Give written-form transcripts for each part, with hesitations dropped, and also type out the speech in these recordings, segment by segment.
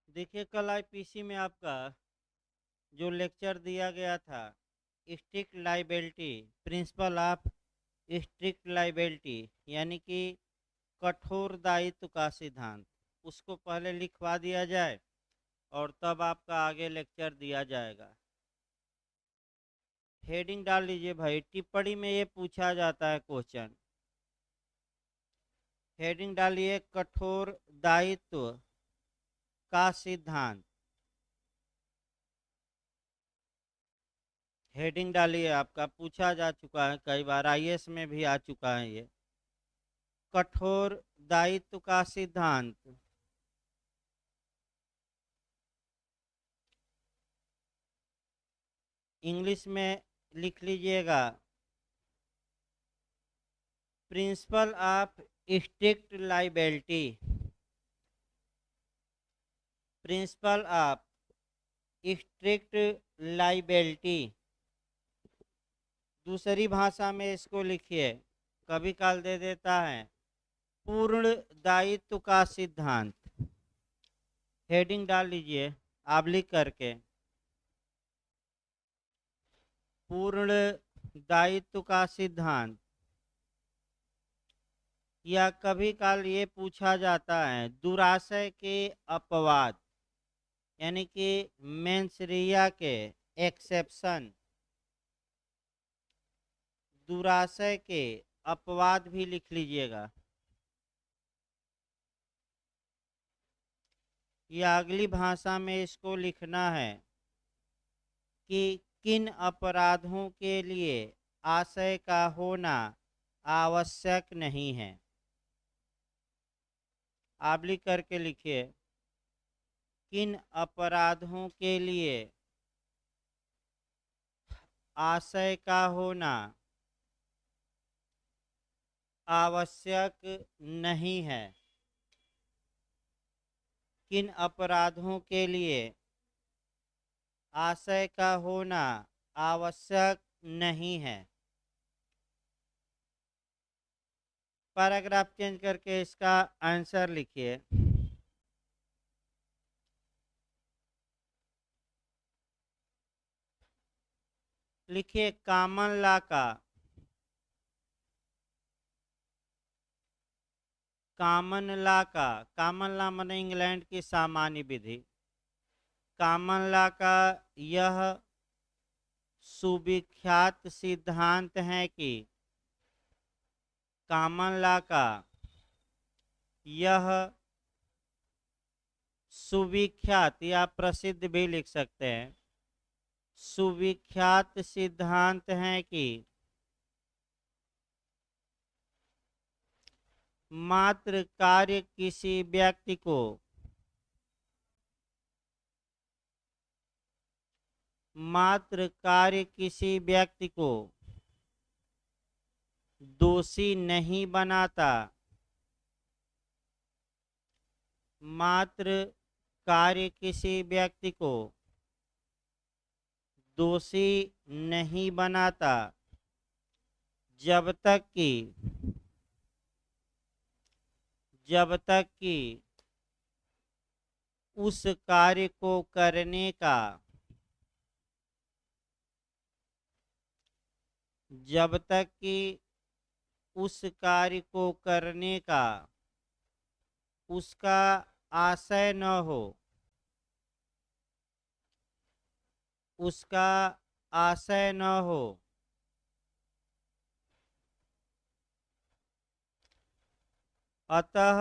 देखिए, कल आईपीसी में आपका जो लेक्चर दिया गया था, strict liability, principle of strict liability, यानी कि कठोर दायित्व का सिद्धांत, उसको पहले लिखवा दिया जाए और तब आपका आगे लेक्चर दिया जाएगा। हेडिंग डाल लीजिए भाई, टिप्पणी में ये पूछा जाता है क्वेश्चन। हेडिंग डालिए, कठोर दायित्व का सिद्धांत। हेडिंग डालिए, आपका पूछा जा चुका है, कई बार आईएएस में भी आ चुका है ये। कठोर दायित्व का सिद्धांत। इंग्लिश में लिख लीजिएगा, principle of strict liability. Principle of strict liability. दूसरी भाषा में इसको लिखिए, कभी काल दे देता है, पूर्ण दायित्व का सिद्धांत। हेडिंग डाल लीजिए आबलिक करके, पूर्ण दायित्व का सिद्धांत। या कभी काल ये पूछा जाता है, दुराशय के अपवाद, यानी कि मेंसरिया के एक्सेप्शन, दुराशय के अपवाद भी लिख लीजिएगा। या अगली भाषा में इसको लिखना है कि किन अपराधों के लिए आशय का होना आवश्यक नहीं है। आप लिख करके लिखिए, किन अपराधों के लिए आशय का होना आवश्यक नहीं है। किन अपराधों के लिए आशय का होना आवश्यक नहीं है। पैराग्राफ चेंज करके इसका आंसर लिखिए। लिखिए, कॉमन लॉ का, कॉमन लॉ का, कॉमन लॉ माने इंग्लैंड की सामान्य विधि। कॉमन लॉ का यह सुविख्यात सिद्धांत है कि, कॉमन लॉ का यह सुविख्यात या प्रसिद्ध भी लिख सकते हैं, सुविख्यात सिद्धांत है कि मात्र कार्य किसी व्यक्ति को, मात्र कार्य किसी व्यक्ति को दोषी नहीं बनाता, मात्र कार्य किसी व्यक्ति को दोषी नहीं बनाता, जब तक कि, जब तक कि उस कार्य को करने का, जब तक कि उस कार्य को करने का उसका आशय न हो, उसका आशय न हो। अतः,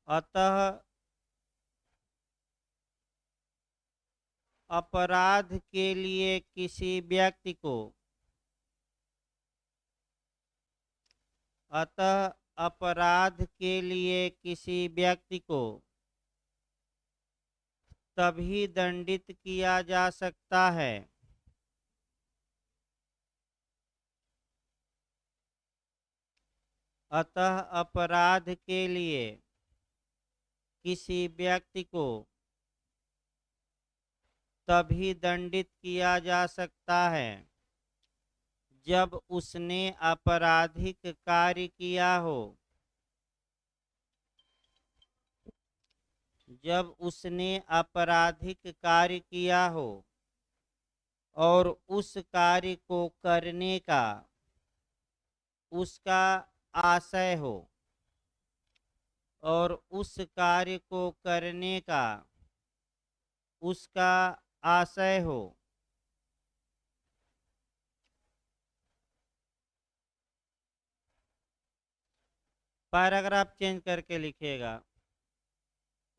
अतः अपराध के लिए किसी व्यक्ति को, अतः अपराध के लिए किसी व्यक्ति को तभी दंडित किया जा सकता है, अतः अपराध के लिए किसी व्यक्ति को तभी दंडित किया जा सकता है जब उसने आपराधिक कार्य किया हो, जब उसने आपराधिक कार्य किया हो और उस कार्य को करने का उसका आशय हो और उस कार्य को करने का उसका आशय हो। पैराग्राफ चेंज करके लिखिएगा।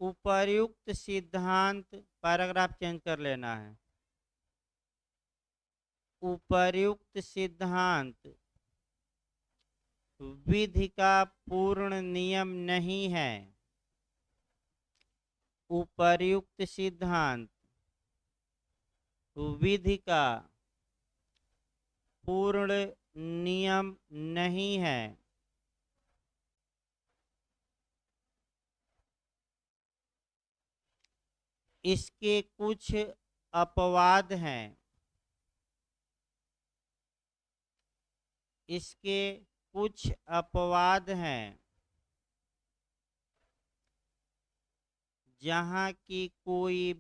उपर्युक्त सिद्धांत, पैराग्राफ चेंज कर लेना है। उपर्युक्त सिद्धांत विधि का पूर्ण नियम नहीं है। उपर्युक्त सिद्धांत विधि का पूर्ण नियम नहीं है। इसके कुछ अपवाद हैं। इसके कुछ अपवाद हैं। जहाँ की कोई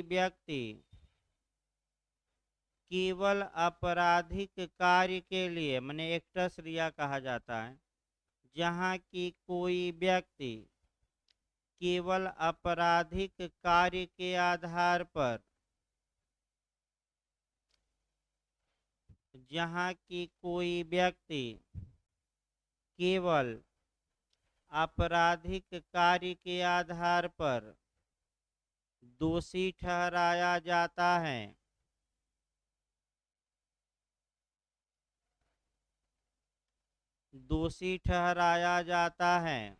व्यक्ति केवल आपराधिक कार्य के लिए, माने एक्टस रिया कहा जाता है, जहाँ की कोई व्यक्ति केवल आपराधिक कार्य के आधार पर, जहाँ की कोई व्यक्ति केवल आपराधिक कार्य के आधार पर दोषी ठहराया जाता है,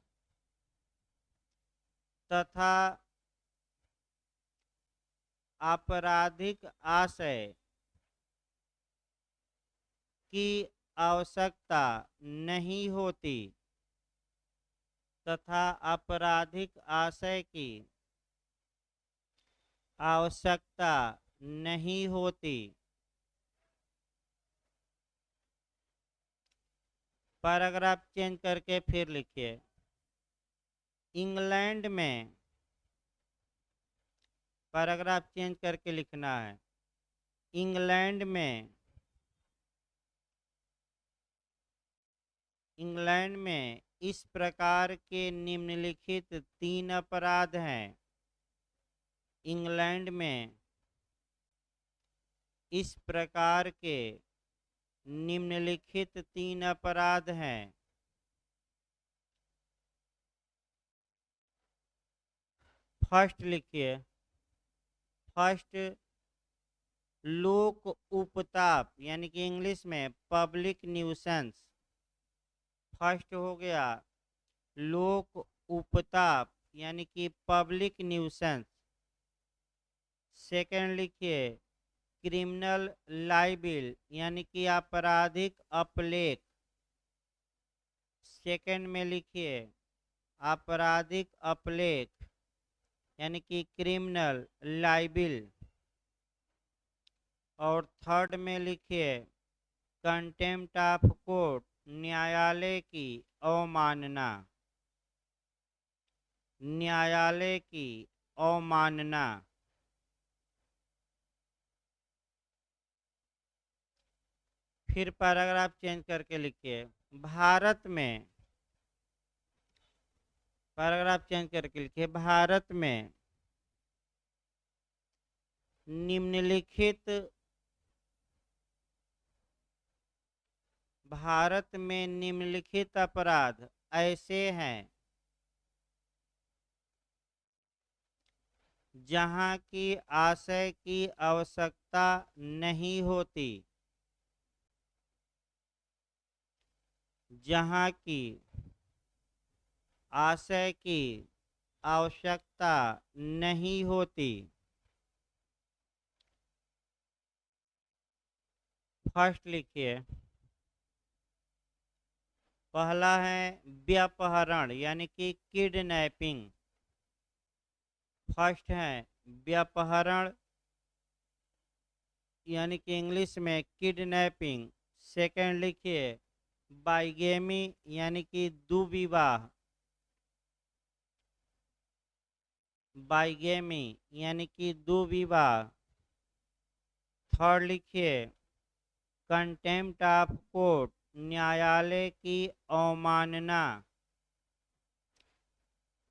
तथा आपराधिक आशय की आवश्यकता नहीं होती, तथा आपराधिक आशय की आवश्यकता नहीं होती। पैराग्राफ चेंज करके फिर लिखिए। इंग्लैंड में, पैराग्राफ चेंज करके लिखना है। इंग्लैंड में इस प्रकार के निम्नलिखित 3 अपराध हैं। इंग्लैंड में इस प्रकार के निम्नलिखित 3 अपराध हैं। फर्स्ट लिखिए। फर्स्ट, लोक उपताप, यानी कि इंग्लिश में पब्लिक न्यूसेंस। फर्स्ट हो गया लोक उपताप, यानी कि पब्लिक न्यूसेंस। सेकंड लिखिए क्रिमिनल लाइबिल, यानी कि आपराधिक अपलेख। सेकंड में लिखिए आपराधिक अपलेख, यानी कि क्रिमिनल लाइबिल। और थर्ड में लिखिए कंटेम्प्ट ऑफ कोर्ट, न्यायालय की अवमानना। न्यायालय की अवमानना। फिर पैराग्राफ चेंज करके लिखिए। भारत में, पैराग्राफ चेंज करके लिखिए, भारत में निम्नलिखित अपराध ऐसे हैं जहाँ की आशय की आवश्यकता नहीं होती। जहाँ की आशय की आवश्यकता नहीं होती। फर्स्ट लिखिए। पहला है व्यापहरण, यानी कि किडनैपिंग। फर्स्ट है व्यापहरण, यानी कि इंग्लिश में किडनैपिंग। सेकंड लिखिए बाइगेमी यानी कि दुविवाह, बाइगेमी यानी कि दुविवाह। थर्ड लिखिए कंटेम्प्ट ऑफ कोर्ट, न्यायालय की अवमानना।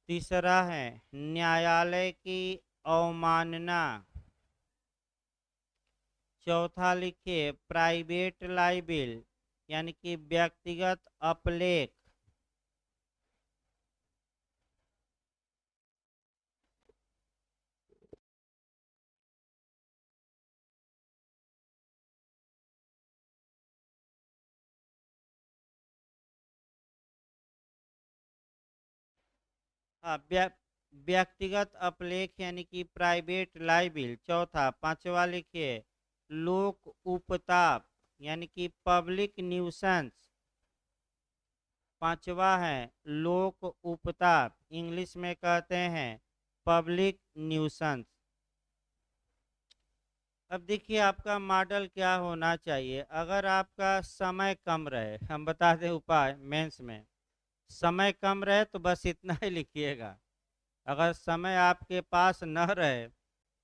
तीसरा है न्यायालय की अवमानना। चौथा लिखिए प्राइवेट लाइबिल यानी कि व्यक्तिगत अपलेख। हाँ, व्यक्तिगत अपलेख यानी कि प्राइवेट लाइबिल। चौथा। पांचवा लिखिए लोक उपताप यानी कि पब्लिक न्यूसेंस। पांचवा है लोक उपताप, इंग्लिश में कहते हैं पब्लिक न्यूसेंस। अब देखिए आपका मॉडल क्या होना चाहिए। अगर आपका समय कम रहे, हम बता दें उपाय मेंस में, समय कम रहे तो बस इतना ही लिखिएगा। अगर समय आपके पास न रहे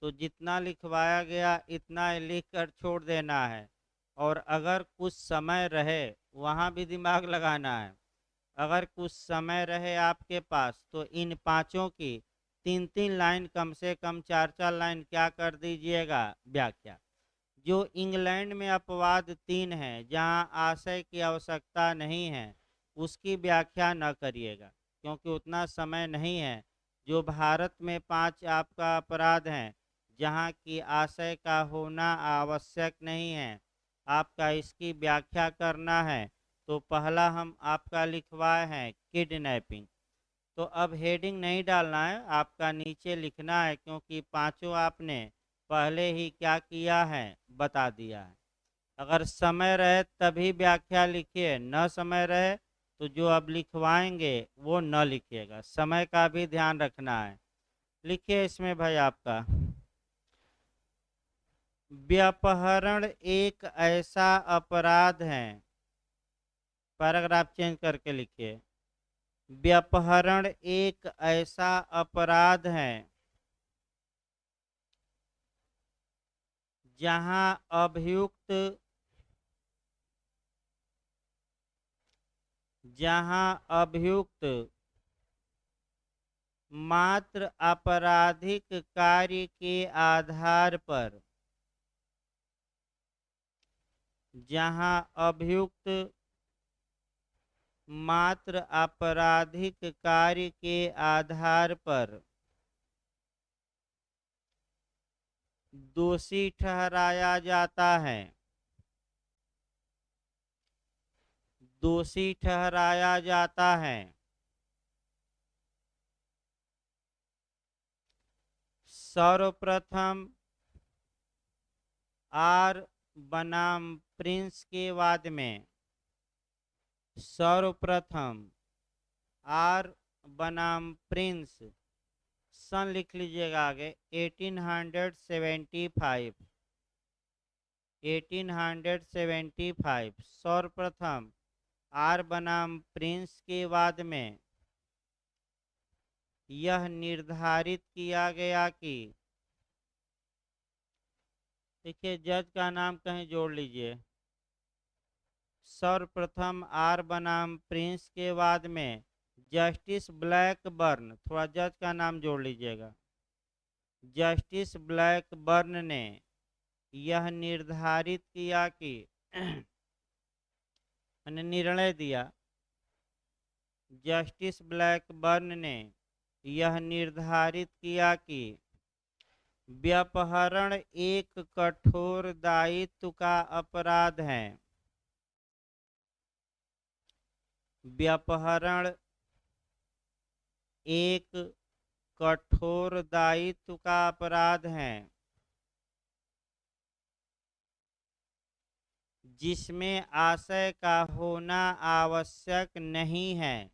तो जितना लिखवाया गया इतना ही लिख कर छोड़ देना है। और अगर कुछ समय रहे वहाँ भी दिमाग लगाना है। अगर कुछ समय रहे आपके पास तो इन पांचों की तीन तीन लाइन, कम से कम चार चार लाइन क्या कर दीजिएगा व्याख्या। जो इंग्लैंड में अपवाद तीन है जहां आशय की आवश्यकता नहीं है उसकी व्याख्या न करिएगा क्योंकि उतना समय नहीं है। जो भारत में पांच आपका अपराध हैं जहां की आशय का होना आवश्यक नहीं है, आपका इसकी व्याख्या करना है। तो पहला हम आपका लिखवाए हैं किडनैपिंग। तो अब हेडिंग नहीं डालना है, आपका नीचे लिखना है क्योंकि पांचों आपने पहले ही क्या किया है बता दिया है। अगर समय रहे तभी व्याख्या लिखिए, न समय रहे तो जो अब लिखवाएंगे वो न लिखिएगा। समय का भी ध्यान रखना है। लिखिए इसमें भाई आपका व्यापहरण एक ऐसा अपराध है, पैराग्राफ चेंज करके लिखिए। व्यापहरण एक ऐसा अपराध है जहां अभियुक्त मात्र आपराधिक कार्य के आधार पर, जहां अभियुक्त मात्र आपराधिक कार्य के आधार पर दोषी ठहराया जाता है, दोषी ठहराया जाता है। सर्वप्रथम आर बनाम प्रिंस के वाद में, सर्वप्रथम आर बनाम प्रिंस, सन लिख लीजिएगा आगे 1875, 1875। सर्वप्रथम आर बनाम प्रिंस के वाद में यह निर्धारित किया गया कि, देखिए जज का नाम कहीं जोड़ लीजिए। सर्वप्रथम आर बनाम प्रिंस के वाद में जस्टिस ब्लैकबर्न, थोड़ा जज का नाम जोड़ लीजिएगा, जस्टिस ब्लैकबर्न ने यह निर्धारित किया कि मैंने निर्णय दिया, जस्टिस ब्लैकबर्न ने यह निर्धारित किया कि व्यापहरण एक कठोर दायित्व का अपराध है, व्यापहरण एक कठोर दायित्व का अपराध है जिसमें आशय का होना आवश्यक नहीं है,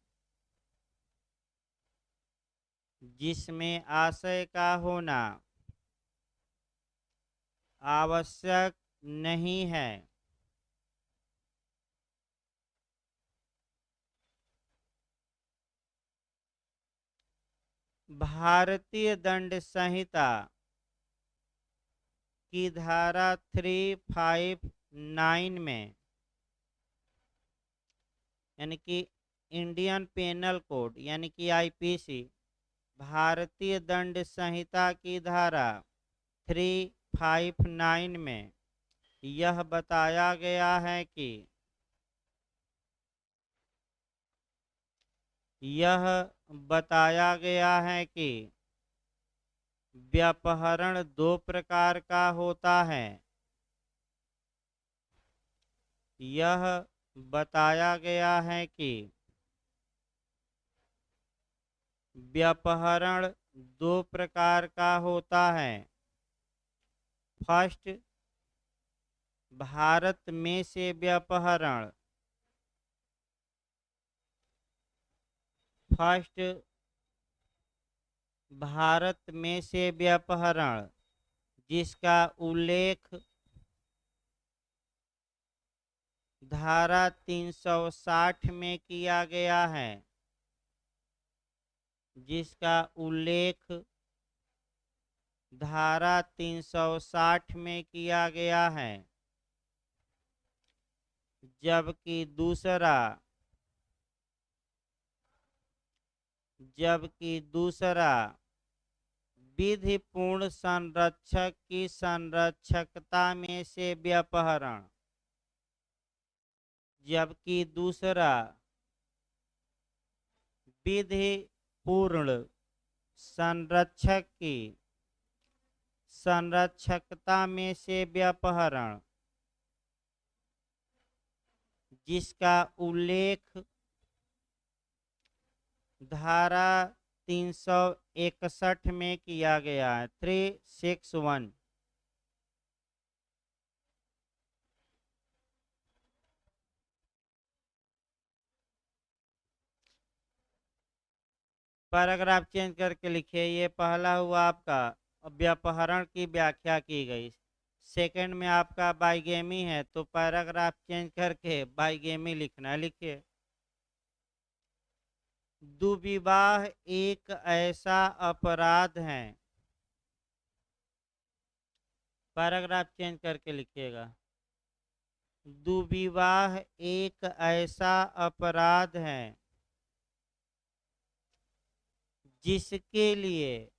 जिसमें आशय का होना आवश्यक नहीं है। भारतीय दंड संहिता की धारा 359 में, यानी कि इंडियन पेनल कोड यानी कि आईपीसी, भारतीय दंड संहिता की धारा 359 में यह बताया गया है कि व्यापहरण दो प्रकार का होता है। यह बताया गया है कि व्यापहरण दो प्रकार का होता है। फर्स्ट, भारत में से व्यापहरण। फर्स्ट, भारत में से व्यापहरण जिसका उल्लेख धारा 360 में किया गया है, जिसका उल्लेख धारा 360 में किया गया है। जबकि दूसरा विधिपूर्ण संरक्षक की संरक्षकता में से व्यापहरण। जबकि दूसरा विधिपूर्ण संरक्षक की संरक्षकता में से व्यापहरण जिसका उल्लेख धारा 361 में किया गया है, 361। पैराग्राफ चेंज करके लिखिए। ये पहला हुआ आपका व्यापहरण की व्याख्या की गई। सेकंड में आपका बाइगेमी है, तो पैराग्राफ चेंज करके बाइगेमी लिखना। लिखिए, दुविवाह एक ऐसा अपराध है। पैराग्राफ चेंज करके लिखिएगा। दुविवाह एक ऐसा अपराध है जिसके लिए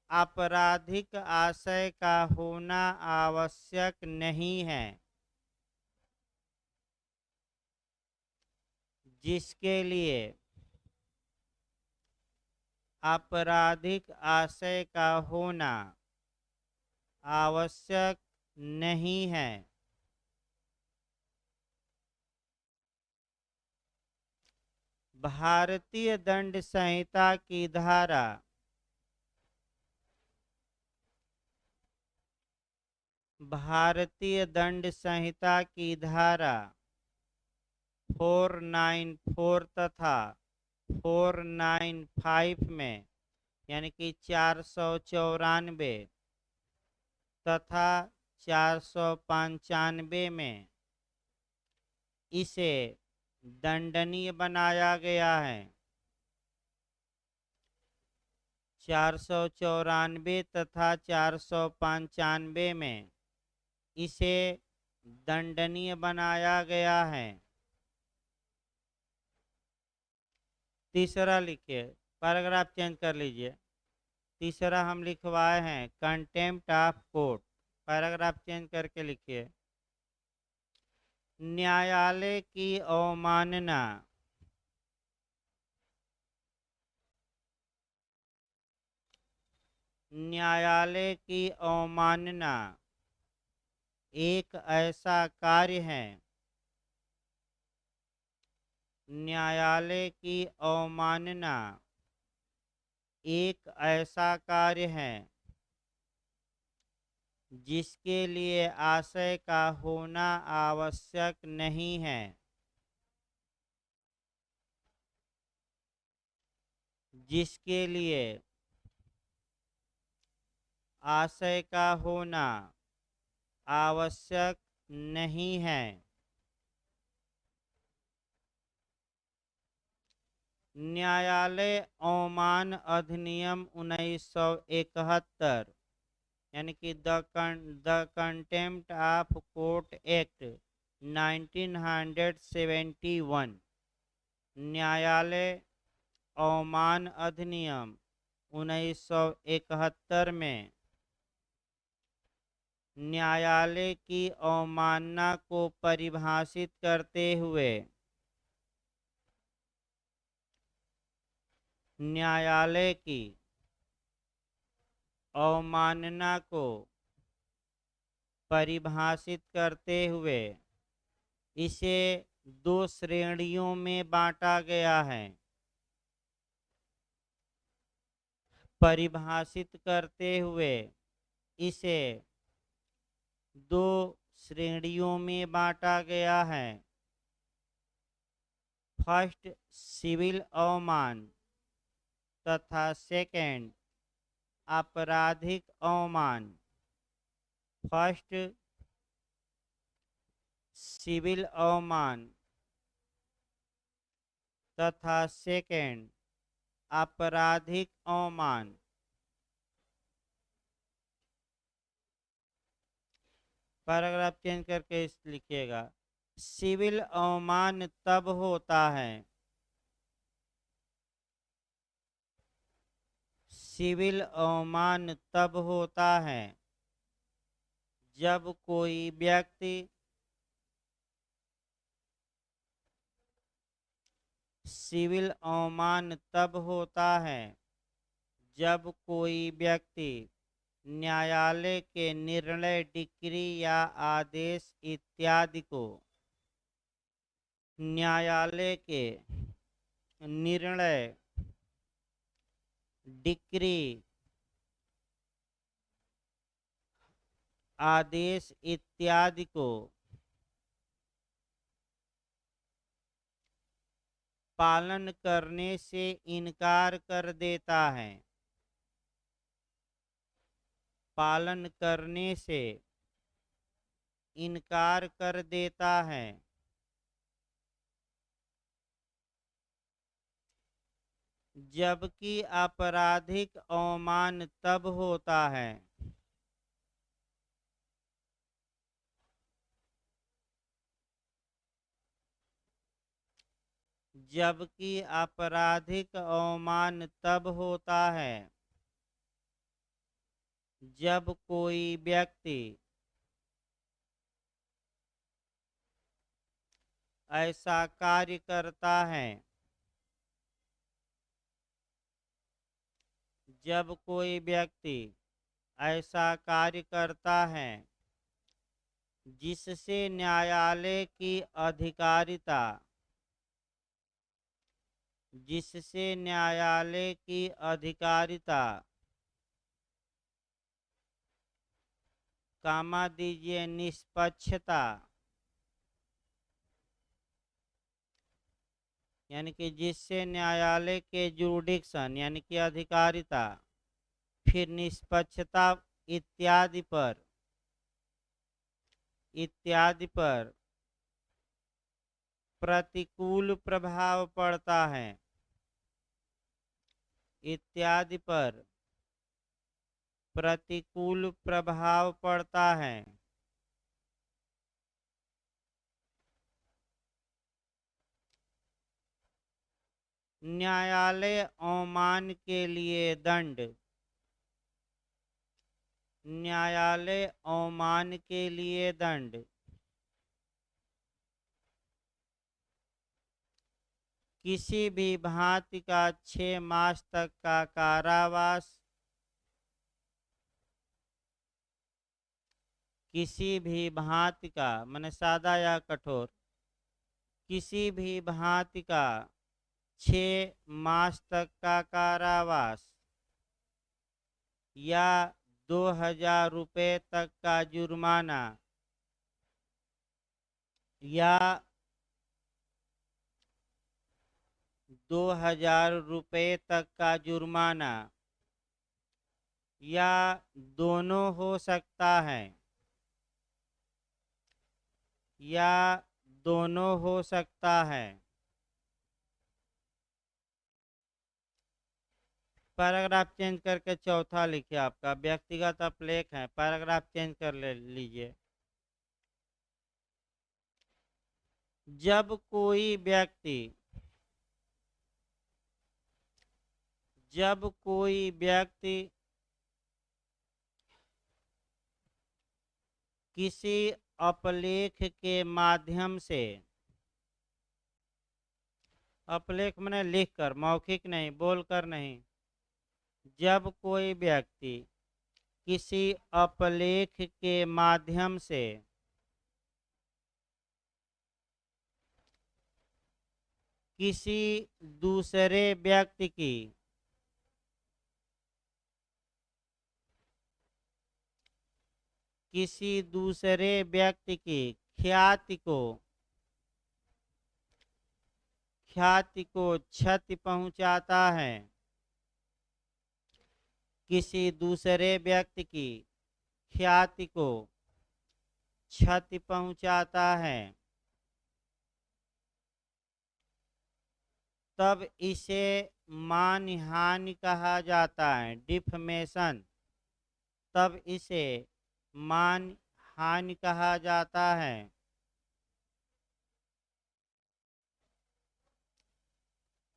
आपराधिक आशय का होना आवश्यक नहीं है। जिसके लिए आपराधिक आशय का होना आवश्यक नहीं है। भारतीय दंड संहिता की धारा 494 तथा 495 में, यानी कि 494 तथा 495 में इसे दंडनीय बनाया गया है। 494 तथा 495 में इसे दंडनीय बनाया गया है। तीसरा लिखिए, पैराग्राफ चेंज कर लीजिए। तीसरा हम लिखवाए हैं contempt of court. Paragraph change करके लिखिए, न्यायालय की अवमानना न्यायालय की अवमानना एक ऐसा कार्य है। न्यायालय की अवमानना एक ऐसा कार्य है जिसके लिए आशय का होना आवश्यक नहीं है। जिसके लिए आशय का होना आवश्यक नहीं है। न्यायालय अवमान अधिनियम 1971 यानी कि the contempt of court act 1971, न्यायालय अवमान अधिनियम 1971 में न्यायालय की अवमानना को परिभाषित करते हुए न्यायालय की अवमानना को परिभाषित करते हुए इसे दो श्रेणियों में बांटा गया है। परिभाषित करते हुए इसे दो श्रेणियों में बांटा गया है। फर्स्ट, सिविल अवमान तथा सेकंड, आपराधिक अवमान। फर्स्ट, सिविल अवमान तथा सेकंड, आपराधिक अवमान। पैराग्राफ चेंज करके इस लिखिएगा। सिविल अवमान तब होता है, सिविल अवमान तब होता है जब कोई व्यक्ति सिविल अवमान तब होता है जब कोई व्यक्ति न्यायालय के निर्णय, डिक्री या आदेश इत्यादि को न्यायालय के निर्णय, डिक्री, आदेश इत्यादि को पालन करने से इनकार कर देता है, पालन करने से इनकार कर देता है, जबकि आपराधिक अवमान तब होता है जबकि आपराधिक अवमान तब होता है जब कोई व्यक्ति ऐसा कार्य करता है, जब कोई व्यक्ति ऐसा कार्य करता है जिससे न्यायालय की अधिकारिता, जिससे न्यायालय की अधिकारिता, कामा दीजिए निष्पक्षता, यानी कि जिससे न्यायालय के जुरिडिक्शन यानी कि अधिकारिता, फिर निष्पक्षता इत्यादि पर प्रतिकूल प्रभाव पड़ता है, इत्यादि पर प्रतिकूल प्रभाव पड़ता है, न्यायालय अवमान के लिए दंड, न्यायालय अवमान के लिए दंड किसी भी भांति का 6 मास तक का कारावास, किसी भी भांति का माने सादा या कठोर, किसी भी भांति का 6 मास तक का कारावास या 2000 रुपये तक का जुर्माना या 2000 रुपये तक का जुर्माना या दोनों हो सकता है, या दोनों हो सकता है। पैराग्राफ चेंज करके चौथा लिखिए। आपका व्यक्तिगत अपलेख है, पैराग्राफ चेंज कर लीजिए। जब कोई व्यक्ति किसी अपलेख के माध्यम से, अपलेख मैंने लिखकर, मौखिक नहीं, बोलकर नहीं, जब कोई व्यक्ति किसी अपलेख के माध्यम से किसी दूसरे व्यक्ति की ख्याति को क्षति पहुंचाता है, किसी दूसरे व्यक्ति की ख्याति को क्षति पहुंचाता है, तब इसे मानहानि कहा जाता है, डिफमेशन। तब इसे मानहानि कहा जाता है।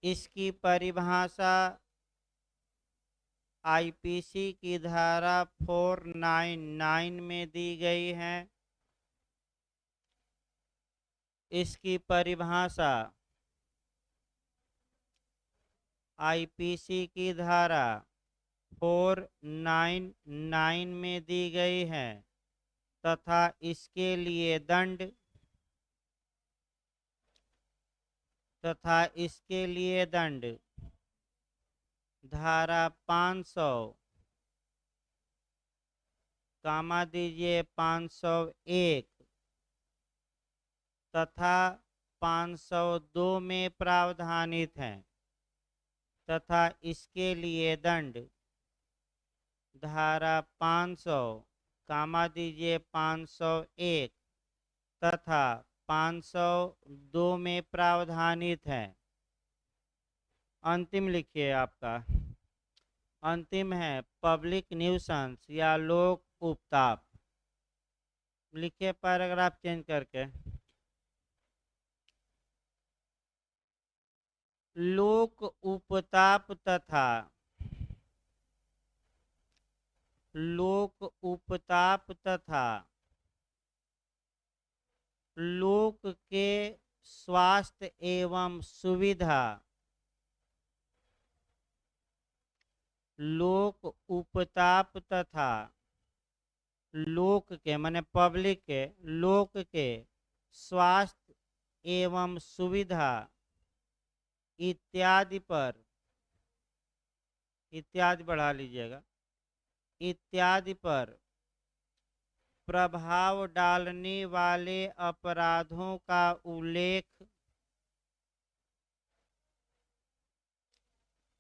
इसकी परिभाषा आईपीसी की धारा 499 में दी गई है। इसकी परिभाषा आईपीसी की धारा 499 में दी गई है तथा इसके लिए दंड धारा 500 कामा दीजिए 501 तथा 502 में प्रावधानित है तथा इसके लिए दंड धारा 500 कामा दीजिए 501 तथा 502 में प्रावधानित है। अंतिम लिखिए। आपका अंतिम है पब्लिक न्यूसेंस या लोक उपताप। लिखिए पैराग्राफ चेंज करके। लोक उपताप तथा लोक के स्वास्थ्य एवं सुविधा, लोक उपताप तथा लोक के माने पब्लिक के, लोक के स्वास्थ्य एवं सुविधा इत्यादि बढ़ा लीजिएगा, इत्यादि पर प्रभाव डालने वाले अपराधों का उल्लेख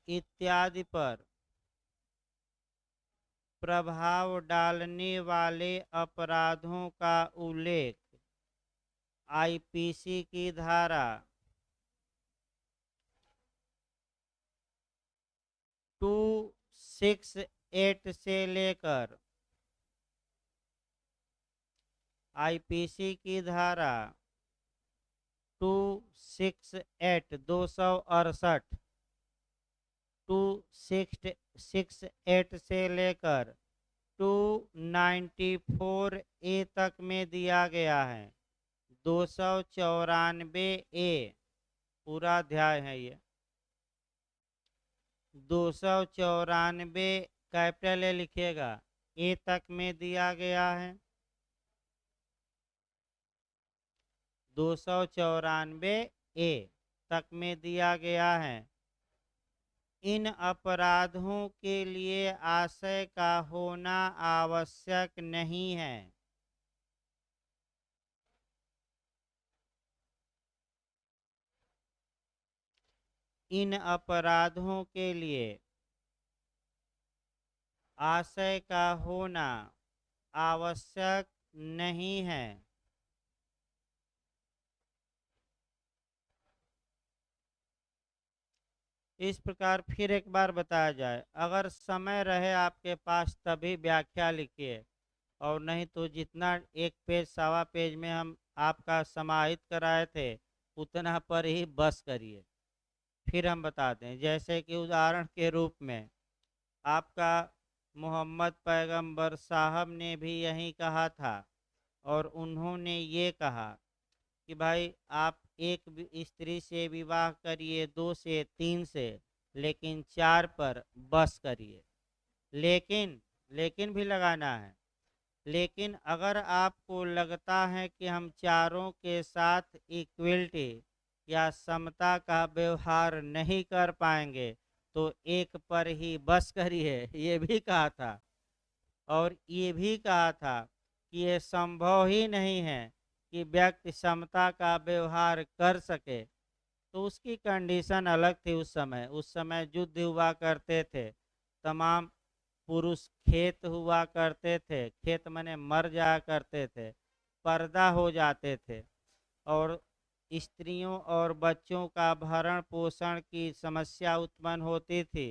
इत्यादि पर प्रभाव डालने वाले अपराधों का उल्लेख आईपीसी की धारा 268 से लेकर आईपीसी की धारा 268 268 से लेकर 294 ए तक में दिया गया है। 294 ए पूरा अध्याय है ये। 294 कैपिटल ए लिखिएगा, ए तक में दिया गया है। 294 ए तक में दिया गया है। इन अपराधों के लिए आशय का होना आवश्यक नहीं है। इन अपराधों के लिए आशय का होना आवश्यक नहीं है। इस प्रकार फिर एक बार बताया जाए, अगर समय रहे आपके पास तभी व्याख्या लिखिए, और नहीं तो जितना एक पेज सवा पेज में हम आपका समाहित कराए थे उतना पर ही बस करिए। फिर हम बताते हैं, जैसे कि उदाहरण के रूप में आपका मोहम्मद पैगंबर साहब ने भी यही कहा था, और उन्होंने ये कहा कि भाई आप एक स्त्री से विवाह करिए, दो से, तीन से, लेकिन चार पर बस करिए। लेकिन लेकिन भी लगाना है। लेकिन अगर आपको लगता है कि हम चारों के साथ इक्वलिटी या समता का व्यवहार नहीं कर पाएंगे तो एक पर ही बस करिए, ये भी कहा था। और ये भी कहा था कि ये संभव ही नहीं है कि व्यक्ति समता का व्यवहार कर सके। तो उसकी कंडीशन अलग थी। उस समय युद्ध हुआ करते थे, तमाम पुरुष खेत हुआ करते थे, खेत मने मर जाया करते थे, पर्दा हो जाते थे, और स्त्रियों और बच्चों का भरण पोषण की समस्या उत्पन्न होती थी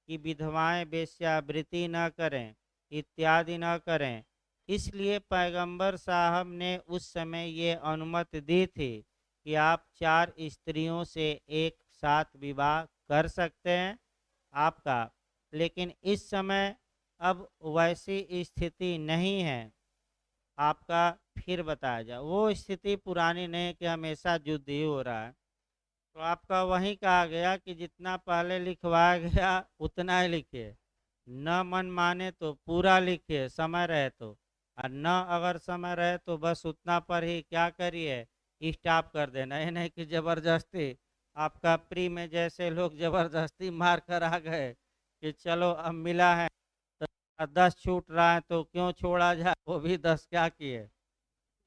कि विधवाएं वेश्यावृत्ति न करें, इत्यादि न करें। इसलिए पैगंबर साहब ने उस समय ये अनुमति दी थी कि आप चार स्त्रियों से एक साथ विवाह कर सकते हैं आपका। लेकिन इस समय अब वैसी स्थिति नहीं है आपका। फिर बताया जाए, वो स्थिति पुरानी नहीं है कि हमेशा युद्ध ही हो रहा है। तो आपका वहीं कहा गया कि जितना पहले लिखवाया गया उतना ही लिखिए, न मन माने तो पूरा लिखिए समय रहे तो, और न अगर समय रहे तो बस उतना पर ही क्या करिए, स्टॉप कर देना। ये नहीं कि ज़बरदस्ती आपका प्री में जैसे लोग ज़बरदस्ती मार कर आ गए कि चलो अब मिला है तो 10 छूट रहा है तो क्यों छोड़ा जाए, वो भी 10 क्या किए।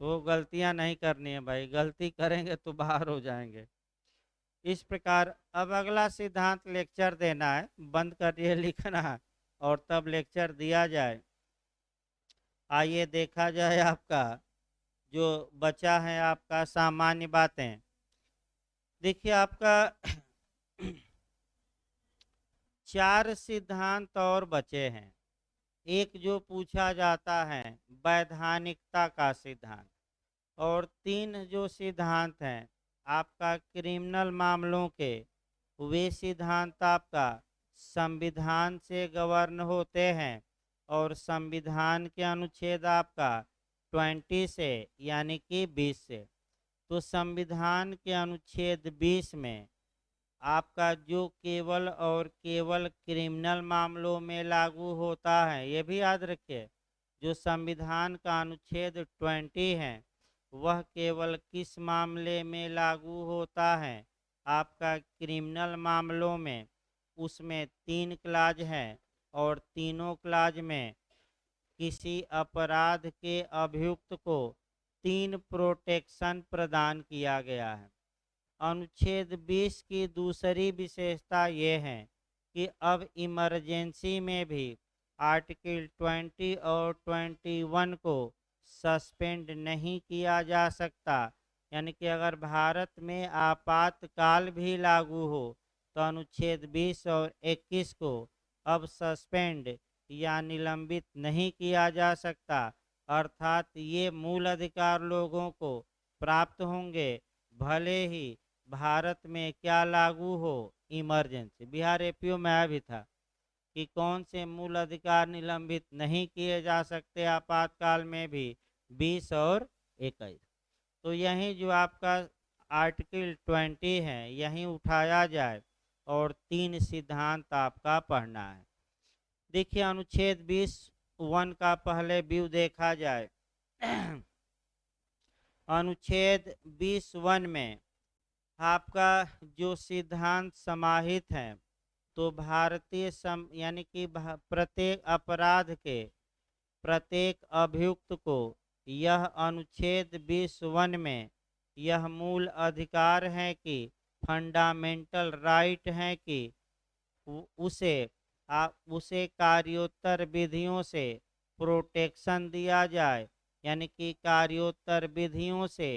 वो गलतियां नहीं करनी है भाई, गलती करेंगे तो बाहर हो जाएंगे। इस प्रकार अब अगला सिद्धांत लेक्चर देना है, बंद करिए लिखना और तब लेक्चर दिया जाए। आइए देखा जाए आपका जो बचा है आपका सामान्य बातें। देखिए आपका चार सिद्धांत और बचे हैं। एक जो पूछा जाता है वैधानिकता का सिद्धांत, और तीन जो सिद्धांत हैं आपका क्रिमिनल मामलों के, वे सिद्धांत आपका संविधान से गवर्न होते हैं, और संविधान के अनुच्छेद आपका 20 से यानी कि 20 से। तो संविधान के अनुच्छेद 20 में आपका जो केवल और केवल क्रिमिनल मामलों में लागू होता है, ये भी याद रखिए, जो संविधान का अनुच्छेद 20 है वह केवल किस मामले में लागू होता है, आपका क्रिमिनल मामलों में। उसमें 3 क्लाज है, और तीनों क्लाज में किसी अपराध के अभियुक्त को 3 प्रोटेक्शन प्रदान किया गया है। अनुच्छेद 20 की दूसरी विशेषता ये है कि अब इमरजेंसी में भी आर्टिकल 20 और 21 को सस्पेंड नहीं किया जा सकता। यानी कि अगर भारत में आपातकाल भी लागू हो तो अनुच्छेद 20 और 21 को अब सस्पेंड या निलंबित नहीं किया जा सकता। अर्थात ये मूल अधिकार लोगों को प्राप्त होंगे, भले ही भारत में क्या लागू हो, इमरजेंसी। बिहार एपीओ में आया भी था कि कौन से मूल अधिकार निलंबित नहीं किए जा सकते आपातकाल में भी, 20 और 21। तो यही जो आपका आर्टिकल 20 है यही उठाया जाए और 3 सिद्धांत आपका पढ़ना है। देखिए अनुच्छेद 20(1) का पहले व्यू देखा जाए। अनुच्छेद 20(1) में आपका जो सिद्धांत समाहित है, तो भारतीय यानी कि प्रत्येक अपराध के प्रत्येक अभियुक्त को यह अनुच्छेद 20(1) में यह मूल अधिकार है कि फंडामेंटल राइट है कि उसे कार्योत्तर विधियों से प्रोटेक्शन दिया जाए, यानी कि कार्योत्तर विधियों से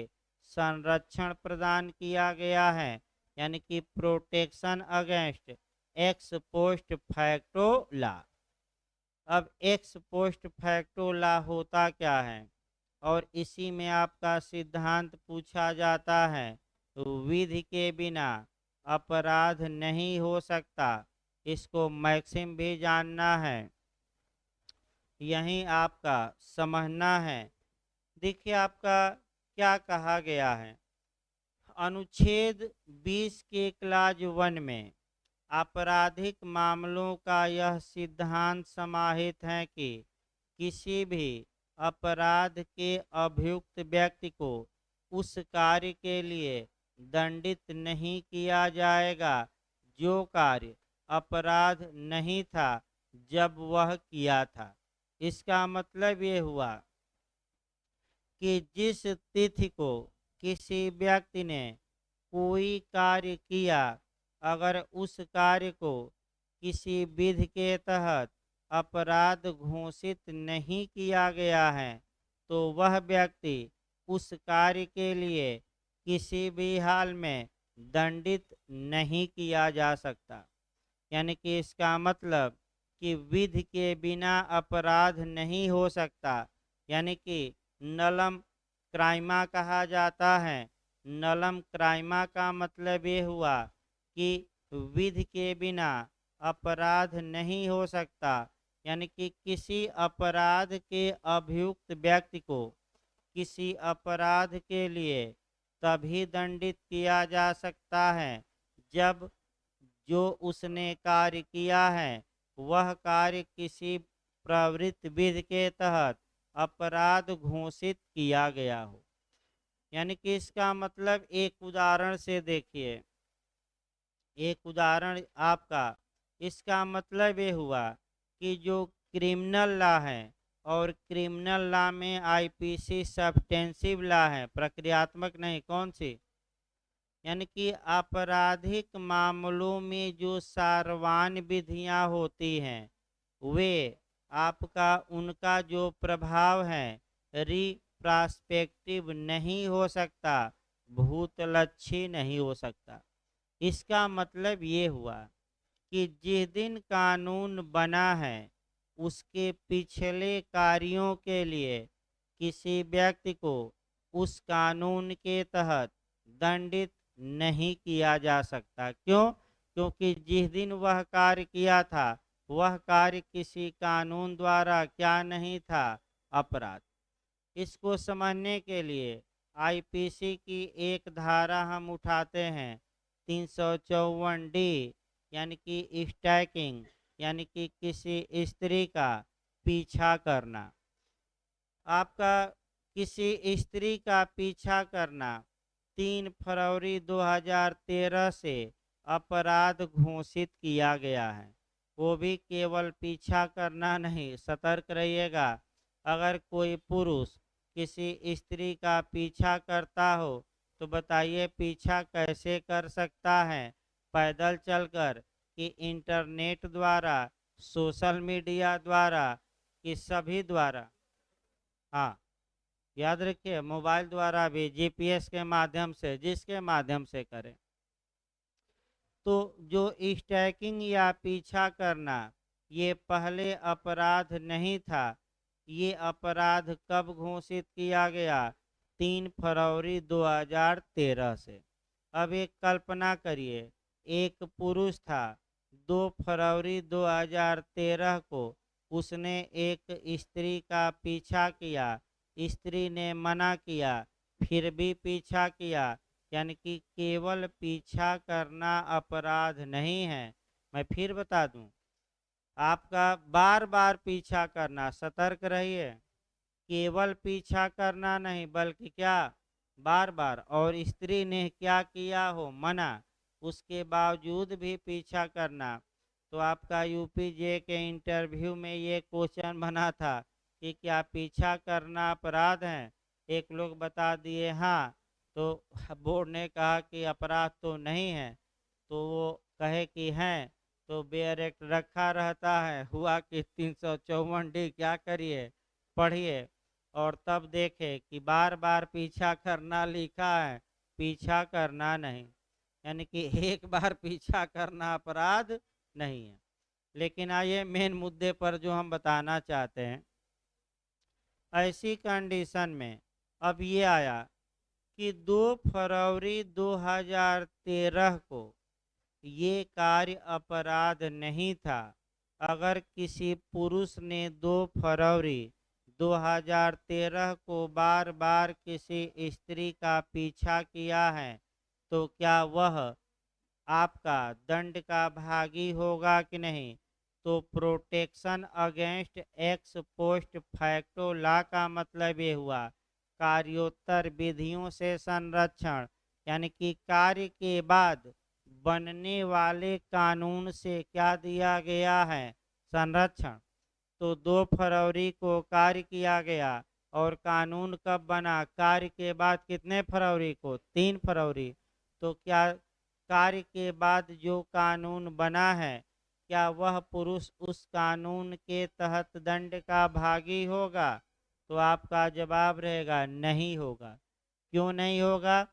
संरक्षण प्रदान किया गया है, यानी कि protection against ex post facto law. अब एक्स पोस्ट फैक्टो ला होता क्या है, और इसी में आपका सिद्धांत पूछा जाता है। तो विधि के बिना अपराध नहीं हो सकता, इसको मैक्सिम भी जानना है, यही आपका समझना है। देखिए आपका क्या कहा गया है, अनुच्छेद 20 के क्लाज 1 में आपराधिक मामलों का यह सिद्धांत समाहित है कि किसी भी अपराध के अभियुक्त व्यक्ति को उस कार्य के लिए दंडित नहीं किया जाएगा जो कार्य अपराध नहीं था जब वह किया था। इसका मतलब ये हुआ कि जिस तिथि को किसी व्यक्ति ने कोई कार्य किया, अगर उस कार्य को किसी विधि के तहत अपराध घोषित नहीं किया गया है, तो वह व्यक्ति उस कार्य के लिए किसी भी हाल में दंडित नहीं किया जा सकता। यानी कि इसका मतलब कि विधि के बिना अपराध नहीं हो सकता, यानी कि नलम क्राइमा कहा जाता है। नलम क्राइमा का मतलब ये हुआ कि विधि के बिना अपराध नहीं हो सकता, यानी कि किसी अपराध के अभियुक्त व्यक्ति को किसी अपराध के लिए तभी दंडित किया जा सकता है जब जो उसने कार्य किया है वह कार्य किसी प्रवृत्त विधि के तहत अपराध घोषित किया गया हो। यानी कि इसका मतलब एक उदाहरण से देखिए, एक उदाहरण आपका, इसका मतलब ये हुआ कि जो क्रिमिनल लॉ है, और क्रिमिनल लॉ में आईपीसी सब्सटेंसिव लॉ है, प्रक्रियात्मक नहीं, कौन सी, यानी कि आपराधिक मामलों में जो सारवान विधियां होती हैं वे आपका उनका जो प्रभाव है रिप्रास्पेक्टिव नहीं हो सकता, भूतलक्षी नहीं हो सकता। इसका मतलब ये हुआ कि जिस दिन कानून बना है उसके पिछले कार्यों के लिए किसी व्यक्ति को उस कानून के तहत दंडित नहीं किया जा सकता। क्यों? क्योंकि जिस दिन वह कार्य किया था वह कार्य किसी कानून द्वारा क्या नहीं था, अपराध। इसको समझने के लिए आईपीसी की एक धारा हम उठाते हैं, 354D, यानी कि स्टैकिंग, यानी कि किसी स्त्री का पीछा करना। आपका किसी स्त्री का पीछा करना 3 फरवरी 2013 से अपराध घोषित किया गया है। वो भी केवल पीछा करना नहीं, सतर्क रहिएगा। अगर कोई पुरुष किसी स्त्री का पीछा करता हो तो बताइए पीछा कैसे कर सकता है, पैदल चलकर कि इंटरनेट द्वारा, सोशल मीडिया द्वारा, कि सभी द्वारा। हाँ, याद रखिए, मोबाइल द्वारा भी, जीपीएस के माध्यम से, जिसके माध्यम से करें। तो जो स्टैकिंग या पीछा करना ये पहले अपराध नहीं था, ये अपराध कब घोषित किया गया, 3 फरवरी 2013 से। अब एक कल्पना करिए, एक पुरुष था, 2 फरवरी 2013 को उसने एक स्त्री का पीछा किया, स्त्री ने मना किया, फिर भी पीछा किया, यानी कि केवल पीछा करना अपराध नहीं है। मैं फिर बता दूं, आपका बार बार पीछा करना, सतर्क रहिए, केवल पीछा करना नहीं बल्कि क्या, बार बार, और स्त्री ने क्या किया हो, मना, उसके बावजूद भी पीछा करना। तो आपका यूपीजे के इंटरव्यू में ये क्वेश्चन बना था कि क्या पीछा करना अपराध है, एक लोग बता दिए हाँ, तो बोर्ड ने कहा कि अपराध तो नहीं है, तो वो कहे कि हैं, तो बेयर एक्ट रखा रहता है। हुआ कि 354D क्या करिए, पढ़िए, और तब देखे कि बार बार पीछा करना लिखा है, पीछा करना नहीं। यानी कि एक बार पीछा करना अपराध नहीं है। लेकिन आइए मेन मुद्दे पर जो हम बताना चाहते हैं, ऐसी कंडीशन में अब ये आया कि 2 फरवरी 2013 को ये कार्य अपराध नहीं था। अगर किसी पुरुष ने 2 फरवरी 2013 को बार बार किसी स्त्री का पीछा किया है तो क्या वह आपका दंड का भागी होगा कि नहीं? तो protection against ex post facto law का मतलब ये हुआ कार्योत्तर विधियों से संरक्षण, यानी कि कार्य के बाद बनने वाले कानून से क्या दिया गया है? संरक्षण। तो 2 फरवरी को कार्य किया गया और कानून कब बना? कार्य के बाद कितने फरवरी को? 3 फरवरी। तो क्या कार्य के बाद जो कानून बना है, क्या वह पुरुष उस कानून के तहत दंड का भागी होगा? तो आपका जवाब रहेगा नहीं होगा। क्यों नहीं होगा?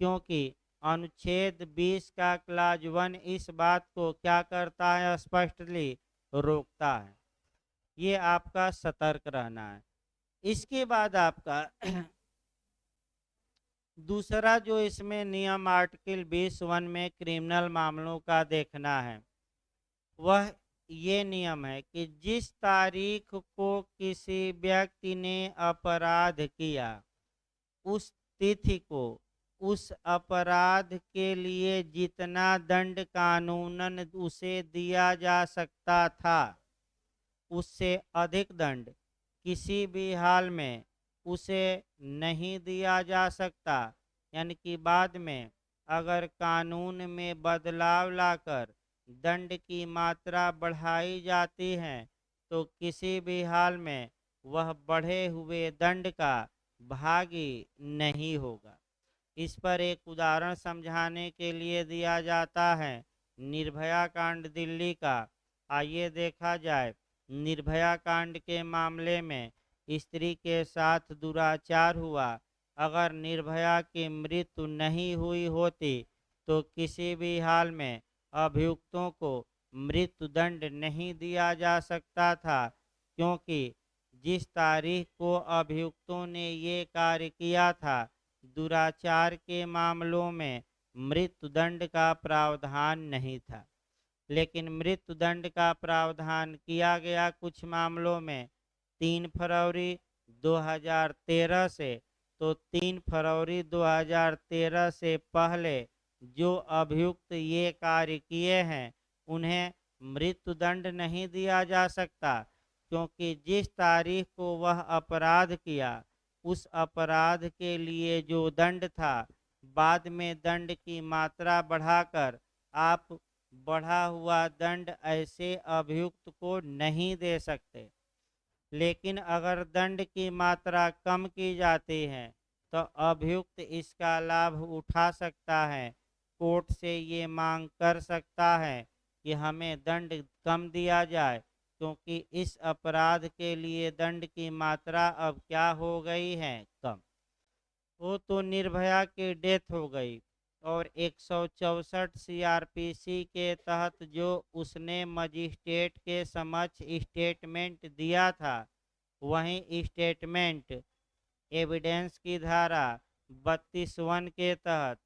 क्योंकि अनुच्छेद 20 का क्लाज 1 इस बात को क्या करता है? स्पष्टली रोकता है। ये आपका सतर्क रहना है। इसके बाद आपका दूसरा जो इसमें नियम आर्टिकल 20(1) में क्रिमिनल मामलों का देखना है, वह ये नियम है कि जिस तारीख को किसी व्यक्ति ने अपराध किया, उस तिथि को उस अपराध के लिए जितना दंड कानूनन उसे दिया जा सकता था, उससे अधिक दंड किसी भी हाल में उसे नहीं दिया जा सकता। यानी कि बाद में अगर कानून में बदलाव लाकर दंड की मात्रा बढ़ाई जाती है तो किसी भी हाल में वह बढ़े हुए दंड का भागी नहीं होगा। इस पर एक उदाहरण समझाने के लिए दिया जाता है निर्भया कांड दिल्ली का। आइए देखा जाए। निर्भया कांड के मामले में स्त्री के साथ दुराचार हुआ। अगर निर्भया की मृत्यु नहीं हुई होती तो किसी भी हाल में अभियुक्तों को मृत्यु दंड नहीं दिया जा सकता था, क्योंकि जिस तारीख को अभियुक्तों ने ये कार्य किया था, दुराचार के मामलों में मृत्युदंड का प्रावधान नहीं था। लेकिन मृत्युदंड का प्रावधान किया गया कुछ मामलों में 3 फरवरी 2013 से। तो 3 फरवरी 2013 से पहले जो अभियुक्त ये कार्य किए हैं उन्हें मृत्युदंड नहीं दिया जा सकता, क्योंकि जिस तारीख को वह अपराध किया उस अपराध के लिए जो दंड था, बाद में दंड की मात्रा बढ़ाकर आप बढ़ा हुआ दंड ऐसे अभियुक्त को नहीं दे सकते। लेकिन अगर दंड की मात्रा कम की जाती है तो अभियुक्त इसका लाभ उठा सकता है, कोर्ट से ये मांग कर सकता है कि हमें दंड कम दिया जाए, क्योंकि इस अपराध के लिए दंड की मात्रा अब क्या हो गई है? कम। वो तो निर्भया की डेथ हो गई और 164 सीआरपीसी के तहत जो उसने मजिस्ट्रेट के समक्ष स्टेटमेंट दिया था, वहीं स्टेटमेंट एविडेंस की धारा 32(1) के तहत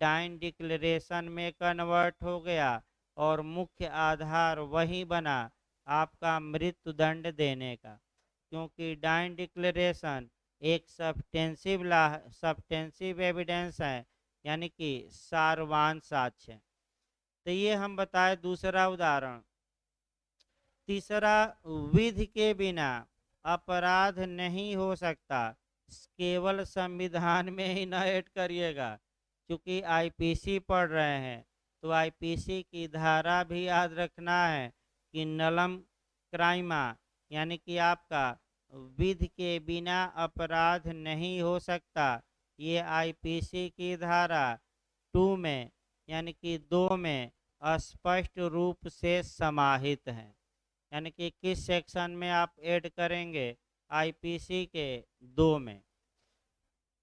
डाइन डिक्लेरेशन में कन्वर्ट हो गया और मुख्य आधार वही बना आपका मृत्युदंड देने का, क्योंकि डाइन डिक्लेरेशन एक सब्सटेंसिव एविडेंस है, यानी कि सारवान साक्ष्य है। तो ये हम बताए दूसरा उदाहरण। तीसरा, विधि के बिना अपराध नहीं हो सकता। केवल संविधान में ही न ऐड करिएगा, क्योंकि आईपीसी पढ़ रहे हैं तो आईपीसी की धारा भी याद रखना है कि नलम क्राइमा, यानी कि आपका विधि के बिना अपराध नहीं हो सकता। ये आईपीसी की धारा 2 में यानी कि 2 में स्पष्ट रूप से समाहित है। यानी कि किस सेक्शन में आप ऐड करेंगे? आईपीसी के 2 में।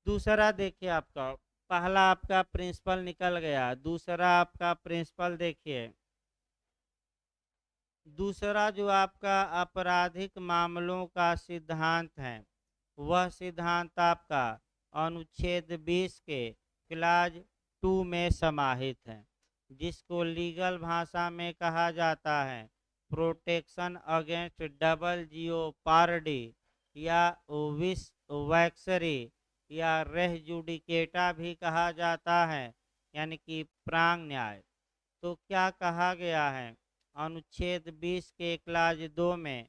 दूसरा देखिए, आपका पहला आपका प्रिंसिपल निकल गया, दूसरा आपका प्रिंसिपल देखिए। दूसरा जो आपका आपराधिक मामलों का सिद्धांत है, वह सिद्धांत आपका अनुच्छेद 20 के क्लाज 2 में समाहित है, जिसको लीगल भाषा में कहा जाता है प्रोटेक्शन अगेंस्ट डबल जियोपार्डी या विस वैक्सरी या रेह जुडिकेटा भी कहा जाता है, यानी कि प्रांग न्याय। तो क्या कहा गया है अनुच्छेद 20 के क्लाज 2 में,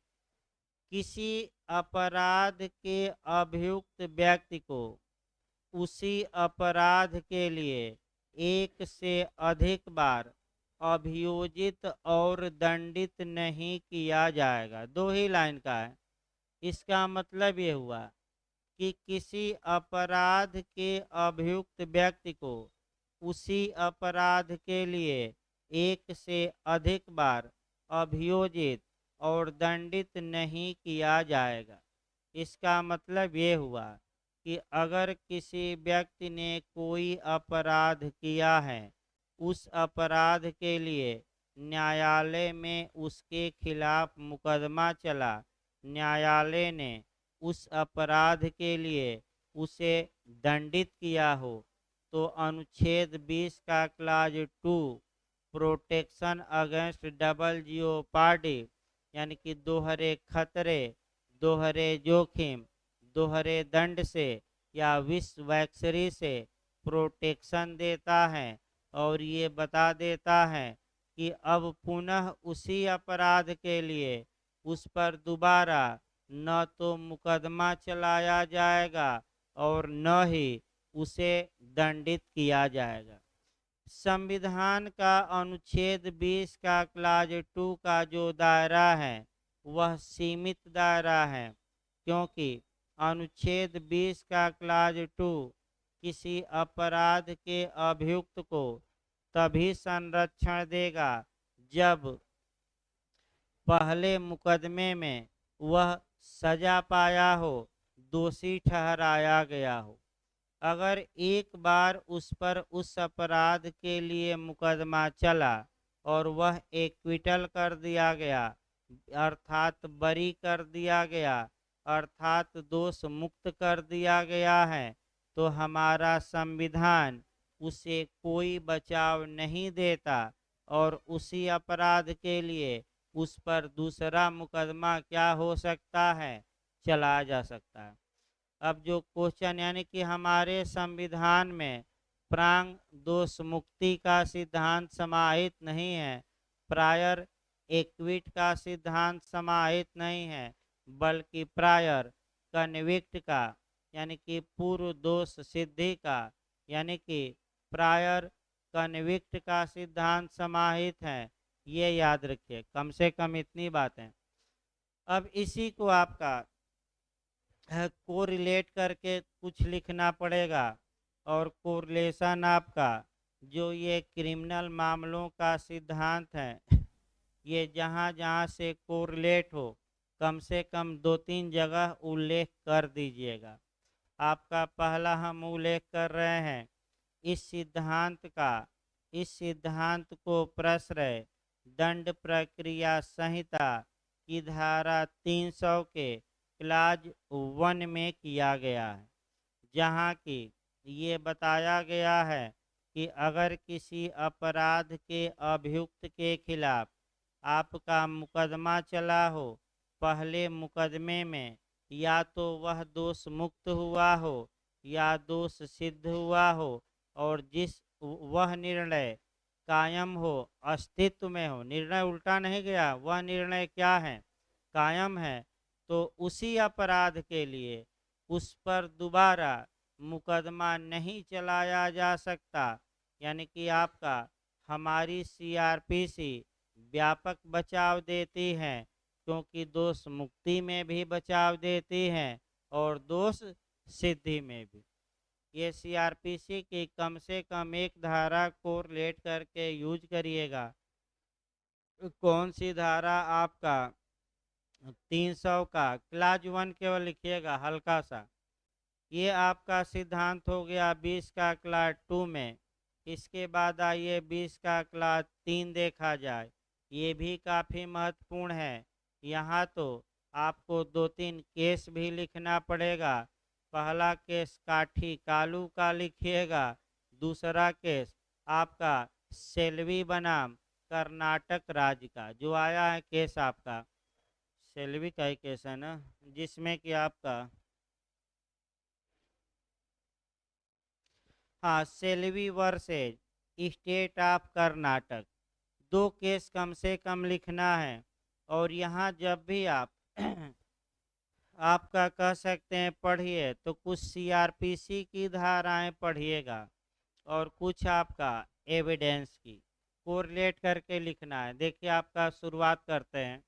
किसी अपराध के अभियुक्त व्यक्ति को उसी अपराध के लिए एक से अधिक बार अभियोजित और दंडित नहीं किया जाएगा। दो ही लाइन का है। इसका मतलब ये हुआ कि किसी अपराध के अभियुक्त व्यक्ति को उसी अपराध के लिए एक से अधिक बार अभियोजित और दंडित नहीं किया जाएगा। इसका मतलब ये हुआ कि अगर किसी व्यक्ति ने कोई अपराध किया है, उस अपराध के लिए न्यायालय में उसके खिलाफ मुकदमा चला, न्यायालय ने उस अपराध के लिए उसे दंडित किया हो, तो अनुच्छेद 20 का clause 2 protection against double jeopardy, यानी कि दोहरे खतरे, दोहरे जोखिम, दोहरे दंड से या विश्ववैक्सरी से प्रोटेक्शन देता है और ये बता देता है कि अब पुनः उसी अपराध के लिए उस पर दोबारा न तो मुकदमा चलाया जाएगा और न ही उसे दंडित किया जाएगा। संविधान का अनुच्छेद 20 का क्लाज 2 का जो दायरा है वह सीमित दायरा है, क्योंकि अनुच्छेद 20 का क्लाज 2 किसी अपराध के अभियुक्त को तभी संरक्षण देगा जब पहले मुकदमे में वह सजा पाया हो, दोषी ठहराया गया हो। अगर एक बार उस पर उस अपराध के लिए मुकदमा चला और वह एक्विटल कर दिया गया, अर्थात बरी कर दिया गया, अर्थात दोष मुक्त कर दिया गया है, तो हमारा संविधान उसे कोई बचाव नहीं देता और उसी अपराध के लिए उस पर दूसरा मुकदमा क्या हो सकता है, चलाया जा सकता है। अब जो क्वेश्चन, यानी कि हमारे संविधान में प्रांग दोष मुक्ति का सिद्धांत समाहित नहीं है, प्रायर एक्विट का सिद्धांत समाहित नहीं है, बल्कि प्रायर कन्विक्ट का, यानी कि पूर्व दोष सिद्धि का, यानी कि प्रायर कन्विक्ट का सिद्धांत समाहित है। ये याद रखिए, कम से कम इतनी बातें। अब इसी को आपका कोरिलेट करके कुछ लिखना पड़ेगा, और कोरिलेशन आपका जो ये क्रिमिनल मामलों का सिद्धांत है, ये जहाँ जहाँ से कोरिलेट हो, कम से कम 2-3 जगह उल्लेख कर दीजिएगा। आपका पहला हम उल्लेख कर रहे हैं इस सिद्धांत का, इस सिद्धांत को प्रश्रय दंड प्रक्रिया संहिता की धारा 300 के क्लाज 1 में किया गया है, जहाँ की ये बताया गया है कि अगर किसी अपराध के अभियुक्त के खिलाफ आपका मुकदमा चला हो, पहले मुकदमे में या तो वह दोष मुक्त हुआ हो या दोष सिद्ध हुआ हो, और जिस वह निर्णय कायम हो, अस्तित्व में हो, निर्णय उल्टा नहीं गया, वह निर्णय क्या है, कायम है, तो उसी अपराध के लिए उस पर दोबारा मुकदमा नहीं चलाया जा सकता। यानी कि आपका हमारी सीआरपीसी व्यापक बचाव देती है, क्योंकि दोष मुक्ति में भी बचाव देती है और दोष सिद्धि में भी। ये सीआरपीसी की कम से कम एक धारा को रिलेट करके यूज करिएगा। कौन सी धारा, आपका 300 का क्लाज 1 केवल लिखिएगा हल्का सा। ये आपका सिद्धांत हो गया 20 का क्लास 2 में। इसके बाद आइए 20 का क्लास 3 देखा जाए। ये भी काफ़ी महत्वपूर्ण है। यहाँ तो आपको 2-3 केस भी लिखना पड़ेगा। पहला केस काठी कालू का लिखिएगा, दूसरा केस आपका सेल्वी बनाम कर्नाटक राज्य का जो आया है केस आपका, सेल्वी का ही केस है ना, जिसमें कि आपका, हाँ, Selvi versus state of Karnataka, 2 case कम से कम लिखना है। और यहाँ जब भी आप आपका कह सकते हैं पढ़िए तो कुछ सीआरपीसी की धाराएं पढ़िएगा और कुछ आपका एविडेंस की कोरिलेट करके लिखना है। देखिए आपका शुरुआत करते हैं।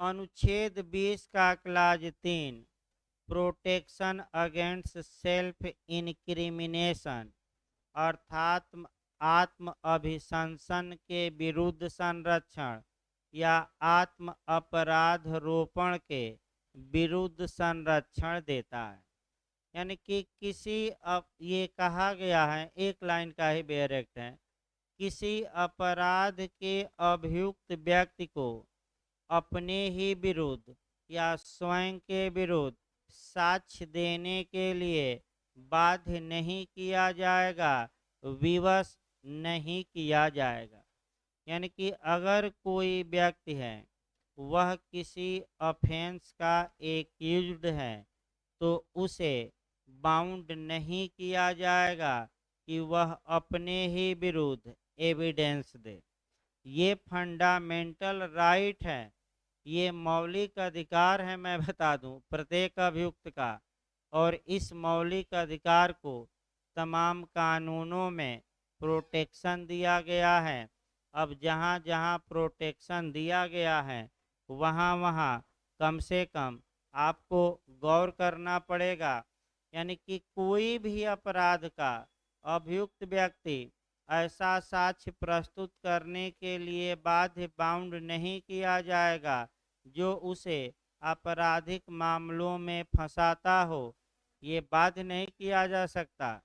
अनुच्छेद 20 का clause 3, protection against self incrimination, अर्थात आत्म अभिशंसन के विरुद्ध संरक्षण या आत्म अपराध रोपण के विरुद्ध संरक्षण देता है। यानी कि किसी ये कहा गया है, एक लाइन का ही बैरेक्ट है, किसी अपराध के अभियुक्त व्यक्ति को अपने ही विरुद्ध या स्वयं के विरुद्ध साक्ष्य देने के लिए बाध्य नहीं किया जाएगा, विवश नहीं किया जाएगा। यानी कि अगर कोई व्यक्ति है वह किसी ऑफेंस का एक्यूज्ड है तो उसे बाउंड नहीं किया जाएगा कि वह अपने ही विरुद्ध एविडेंस दे। ये फंडामेंटल राइट है, ये मौलिक अधिकार है, मैं बता दूं, प्रत्येक अभियुक्त का। और इस मौलिक अधिकार को तमाम कानूनों में प्रोटेक्शन दिया गया है। अब जहाँ जहाँ प्रोटेक्शन दिया गया है वहाँ वहाँ कम से कम आपको गौर करना पड़ेगा। यानी कि कोई भी अपराध का अभियुक्त व्यक्ति ऐसा साक्ष्य प्रस्तुत करने के लिए बाध्य बाउंड नहीं किया जाएगा जो उसे आपराधिक मामलों में फंसाता हो। ये बाध्य नहीं किया जा सकता,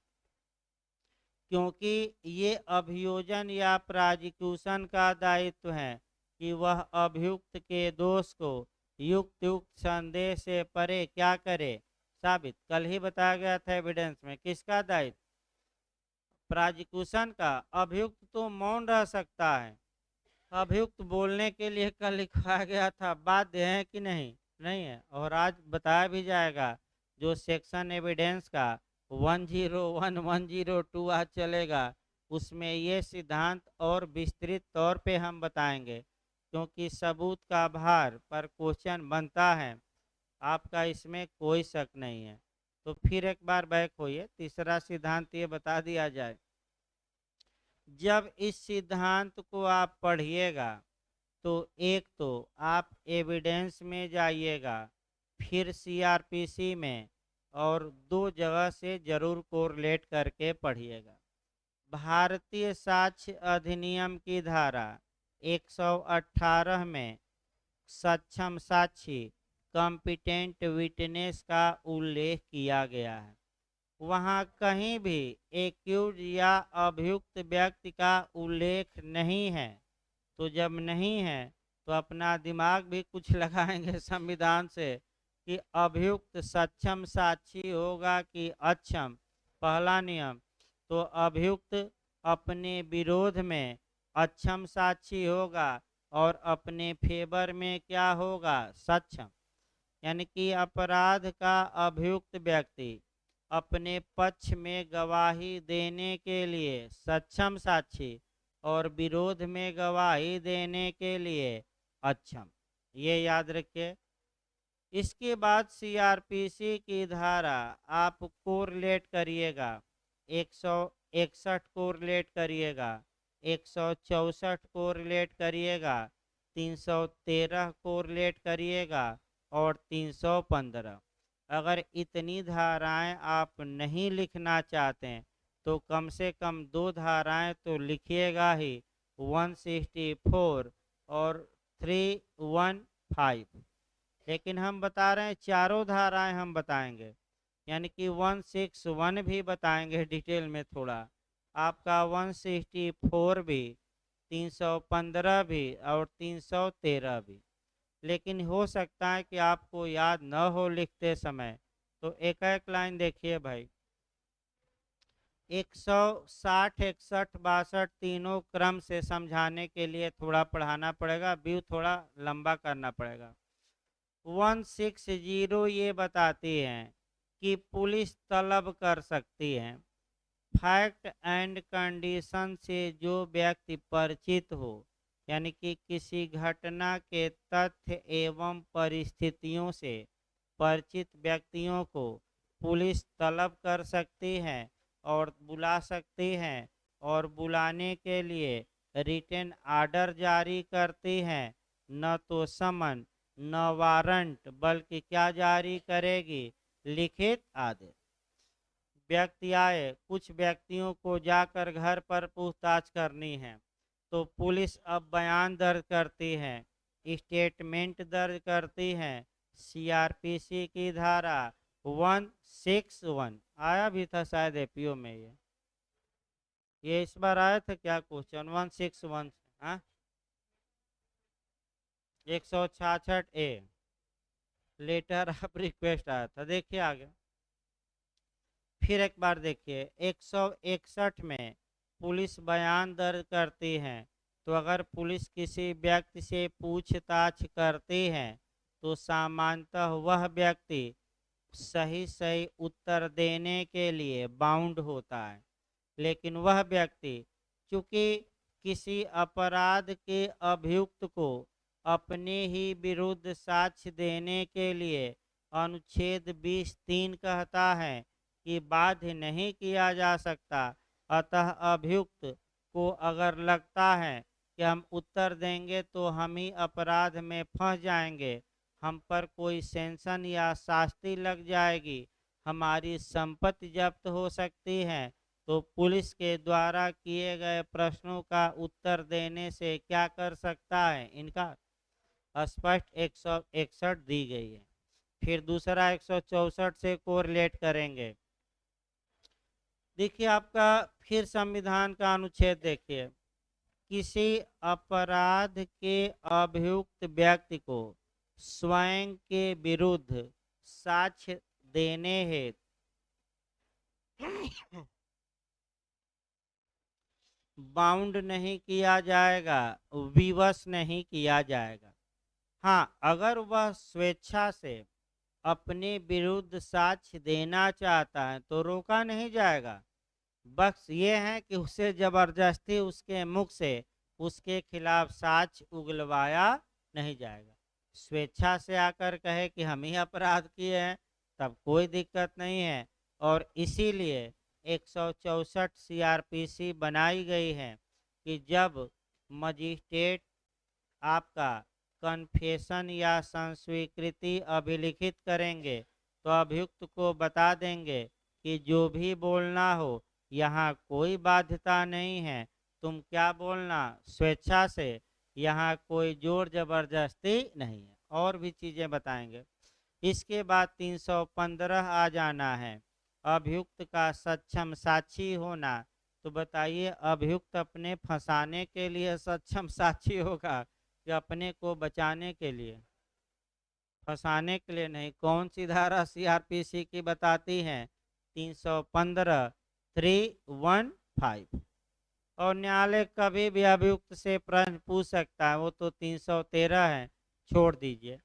क्योंकि ये अभियोजन या प्रोसिक्यूशन का दायित्व है कि वह अभियुक्त के दोष को युक्त युक्त संदेह से परे क्या करे, साबित। कल ही बताया गया था एविडेंस में, किसका दायित्व? प्रोसिक्यूशन का। अभियुक्त तो मौन रह सकता है, अभियुक्त बोलने के लिए कल लिखवाया गया था, बाध्य है कि नहीं? नहीं है। और आज बताया भी जाएगा, जो सेक्शन एविडेंस का 101 102 आज चलेगा, उसमें ये सिद्धांत और विस्तृत तौर पे हम बताएंगे, क्योंकि सबूत का भार पर क्वेश्चन बनता है, आपका इसमें कोई शक नहीं है। तो फिर एक बार बैक होइए, तीसरा सिद्धांत ये बता दिया जाए। जब इस सिद्धांत को आप पढ़िएगा तो एक तो आप एविडेंस में जाइएगा, फिर सीआरपीसी में, और 2 जगह से जरूर कोरिलेट करके पढ़िएगा। भारतीय साक्ष्य अधिनियम की धारा 118 में सक्षम साक्षी कॉम्पिटेंट विटनेस का उल्लेख किया गया है। वहाँ कहीं भी एक्यूज या अभियुक्त व्यक्ति का उल्लेख नहीं है। तो जब नहीं है तो अपना दिमाग भी कुछ लगाएंगे संविधान से कि अभियुक्त सक्षम साक्षी होगा कि अक्षम। पहला नियम, तो अभियुक्त अपने विरोध में अक्षम साक्षी होगा और अपने फेवर में क्या होगा? सक्षम। यानी कि अपराध का अभियुक्त व्यक्ति अपने पक्ष में गवाही देने के लिए सक्षम साक्षी और विरोध में गवाही देने के लिए अक्षम। ये याद रखिए। इसके बाद सीआरपीसी की धारा आप कोरिलेट करिएगा, 161 कोरिलेट करिएगा, 164 कोरिलेट करिएगा, 313 कोरिलेट करिएगा और 315। अगर इतनी धाराएं आप नहीं लिखना चाहते तो कम से कम 2 धाराएं तो लिखिएगा ही, 164 और 315। लेकिन हम बता रहे हैं चारों धाराएं हम बताएंगे, यानी कि 161 भी बताएंगे डिटेल में थोड़ा, आपका 164 भी, 315 भी और 313 भी। लेकिन हो सकता है कि आपको याद न हो लिखते समय, तो एक एक लाइन देखिए भाई। 160, 61, 62 तीनों क्रम से समझाने के लिए थोड़ा पढ़ाना पड़ेगा, व्यू थोड़ा लंबा करना पड़ेगा। 160 ये बताती हैं कि पुलिस तलब कर सकती है फैक्ट एंड कंडीशन से जो व्यक्ति परिचित हो, यानी कि किसी घटना के तथ्य एवं परिस्थितियों से परिचित व्यक्तियों को पुलिस तलब कर सकती है और बुला सकती है, और बुलाने के लिए रिटन आर्डर जारी करती है। न तो समन न वारंट, बल्कि क्या जारी करेगी, लिखित आदेश। व्यक्ति आए, कुछ व्यक्तियों को जाकर घर पर पूछताछ करनी है, तो पुलिस अब बयान दर्ज करती है, स्टेटमेंट दर्ज करती है। सीआरपीसी की धारा 161 आया भी था शायद एपीओ में, ये इस बार आया था क्या क्वेश्चन 161 से? हाँ, 166 ए लेटर ऑफ रिक्वेस्ट आया था। देखिए आगे, फिर एक बार देखिए 161 में पुलिस बयान दर्ज करती है, तो अगर पुलिस किसी व्यक्ति से पूछताछ करती है तो सामान्यतः वह व्यक्ति सही सही उत्तर देने के लिए बाउंड होता है। लेकिन वह व्यक्ति चूंकि किसी अपराध के अभियुक्त को अपने ही विरुद्ध साक्ष्य देने के लिए अनुच्छेद 20(3) कहता है कि बाध्य नहीं किया जा सकता, अतः अभियुक्त को अगर लगता है कि हम उत्तर देंगे तो हम ही अपराध में फंस जाएंगे, हम पर कोई सेंशन या शास्ति लग जाएगी, हमारी संपत्ति जब्त हो सकती है, तो पुलिस के द्वारा किए गए प्रश्नों का उत्तर देने से क्या कर सकता है, इनका स्पष्ट 161 दी गई है। फिर दूसरा 164 से कोरिलेट करेंगे। देखिए आपका फिर संविधान का अनुच्छेद देखिए, किसी अपराध के अभियुक्त व्यक्ति को स्वयं के विरुद्ध साक्ष्य देने हेतु बाउंड नहीं किया जाएगा, विवश नहीं किया जाएगा। हाँ, अगर वह स्वेच्छा से अपने विरुद्ध साक्ष्य देना चाहता है तो रोका नहीं जाएगा। बस ये है कि उसे जबरदस्ती उसके मुख से उसके खिलाफ साक्ष्य उगलवाया नहीं जाएगा। स्वेच्छा से आकर कहे कि हम ही अपराध किए हैं, तब कोई दिक्कत नहीं है। और इसीलिए 164 सीआरपीसी बनाई गई है कि जब मजिस्ट्रेट आपका कन्फेशन या संस्वीकृति अभिलिखित करेंगे तो अभियुक्त को बता देंगे कि जो भी बोलना हो यहाँ कोई बाध्यता नहीं है, तुम क्या बोलना स्वेच्छा से, यहाँ कोई जोर जबरदस्ती नहीं है। और भी चीज़ें बताएंगे। इसके बाद 315 आ जाना है, अभियुक्त का सक्षम साक्षी होना। तो बताइए अभियुक्त अपने फंसाने के लिए सक्षम साक्षी होगा कि अपने को बचाने के लिए? फंसाने के लिए नहीं। कौन सी धारा सीआरपीसी की बताती है? 315 315। और न्यायालय कभी भी अभियुक्त से प्रश्न पूछ सकता है, वो तो 313 है, छोड़ दीजिए।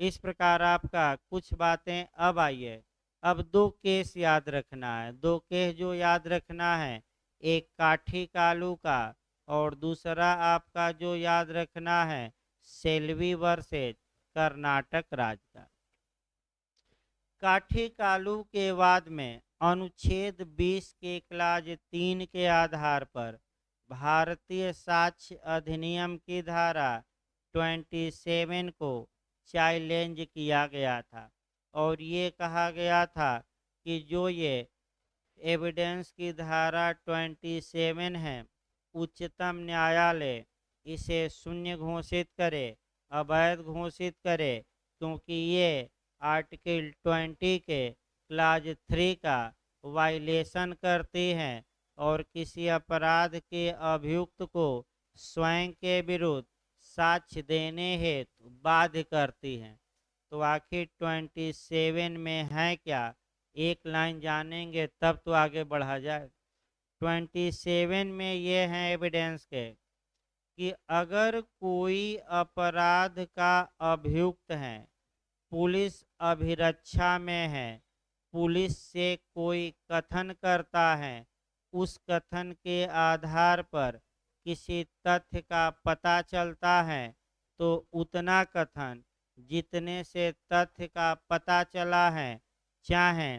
इस प्रकार आपका कुछ बातें अब आइए। अब दो केस याद रखना है, दो केस जो याद रखना है, एक काठी कालू का और दूसरा आपका जो याद रखना है सेल्वी वर्सेज कर्नाटक राज्य का। काठी कालू के वाद में अनुच्छेद 20 के क्लाज 3 के आधार पर भारतीय साक्ष्य अधिनियम की धारा 27 को चैलेंज किया गया था और ये कहा गया था कि जो ये एविडेंस की धारा 27 है, उच्चतम न्यायालय इसे शून्य घोषित करे, अवैध घोषित करे, क्योंकि ये आर्टिकल 20 के क्लाज 3 का वायलेशन करती हैं और किसी अपराध के अभियुक्त को स्वयं के विरुद्ध साक्ष्य देने हेतु बाध्य करती हैं। तो आखिर 27 में है क्या, एक लाइन जानेंगे तब तो आगे बढ़ा जाए। 27 में ये हैं एविडेंस के कि अगर कोई अपराध का अभियुक्त है, पुलिस अभिरक्षा में है, पुलिस से कोई कथन करता है, उस कथन के आधार पर किसी तथ्य का पता चलता है, तो उतना कथन जितने से तथ्य का पता चला है, चाहे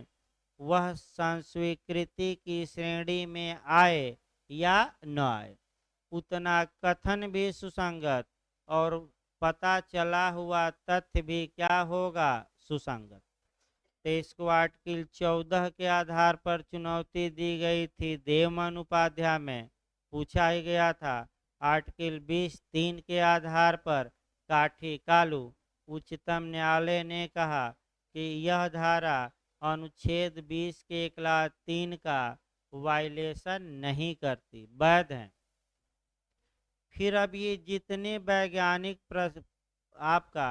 वह संस्वीकृति की श्रेणी में आए या न आए, उतना कथन भी सुसंगत और पता चला हुआ तथ्य भी क्या होगा, सुसंगत। तो इसको आर्टिकल 14 के आधार पर चुनौती दी गई थी। देवमन उपाध्याय में पूछा ही गया था। आर्टिकल 20(3) के आधार पर काठी कालू उच्चतम न्यायालय ने कहा कि यह धारा अनुच्छेद 20 के क्लास 3 का वायलेशन नहीं करती, वैध है। फिर अब ये जितने वैज्ञानिक आपका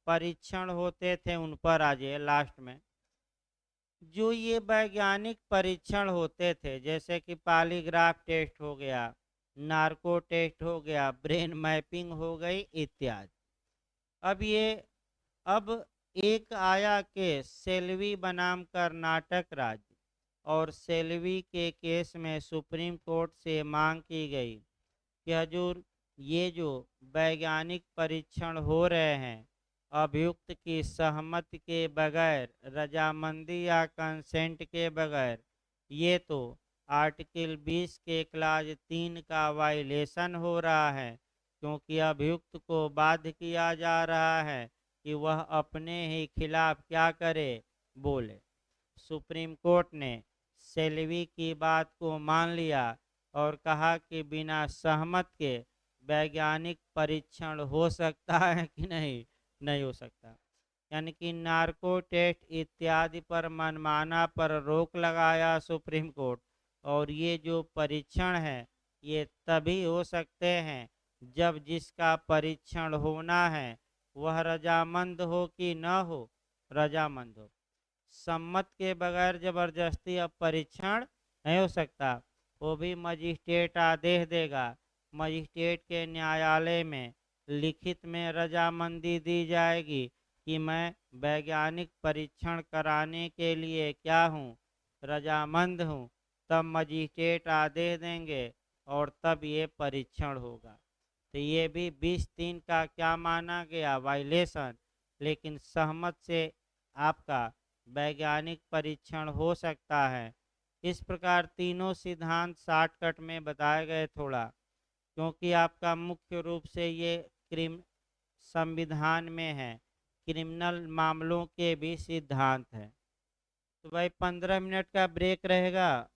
परीक्षण होते थे उन पर आ जाए लास्ट में। जो ये वैज्ञानिक परीक्षण होते थे, जैसे कि पॉलीग्राफ टेस्ट हो गया, नार्को टेस्ट हो गया, ब्रेन मैपिंग हो गई इत्यादि। अब एक आया केस सेल्वी बनाम कर्नाटक राज्य, और सेल्वी के केस में सुप्रीम कोर्ट से मांग की गई कि हजूर ये जो वैज्ञानिक परीक्षण हो रहे हैं अभियुक्त की सहमति के बगैर, रजामंदी या कंसेंट के बगैर, ये तो आर्टिकल 20 के क्लास 3 का वायलेशन हो रहा है, क्योंकि अभियुक्त को बाध्य किया जा रहा है कि वह अपने ही खिलाफ क्या करे, बोले। सुप्रीम कोर्ट ने सेल्वी की बात को मान लिया और कहा कि बिना सहमत के वैज्ञानिक परीक्षण हो सकता है कि नहीं, नहीं हो सकता। यानी कि नार्को टेस्ट इत्यादि पर मनमाना पर रोक लगाया सुप्रीम कोर्ट। और ये जो परीक्षण है ये तभी हो सकते हैं जब जिसका परीक्षण होना है वह रजामंद हो कि न हो, रजामंद हो। सम्मत के बगैर जबरदस्ती अब परीक्षण नहीं हो सकता। वो भी मजिस्ट्रेट आदेश देगा, मजिस्ट्रेट के न्यायालय में लिखित में रजामंदी दी जाएगी कि मैं वैज्ञानिक परीक्षण कराने के लिए क्या हूँ, रजामंद हूँ। तब मजिस्ट्रेट आदेश देंगे और तब ये परीक्षण होगा। तो ये भी 20(3) का क्या माना गया, वायलेशन। लेकिन सहमत से आपका वैज्ञानिक परीक्षण हो सकता है। इस प्रकार तीनों सिद्धांत शॉर्टकट में बताए गए थोड़ा, क्योंकि आपका मुख्य रूप से ये संविधान में है, क्रिमिनल मामलों के भी सिद्धांत है। तो भाई 15 मिनट का ब्रेक रहेगा।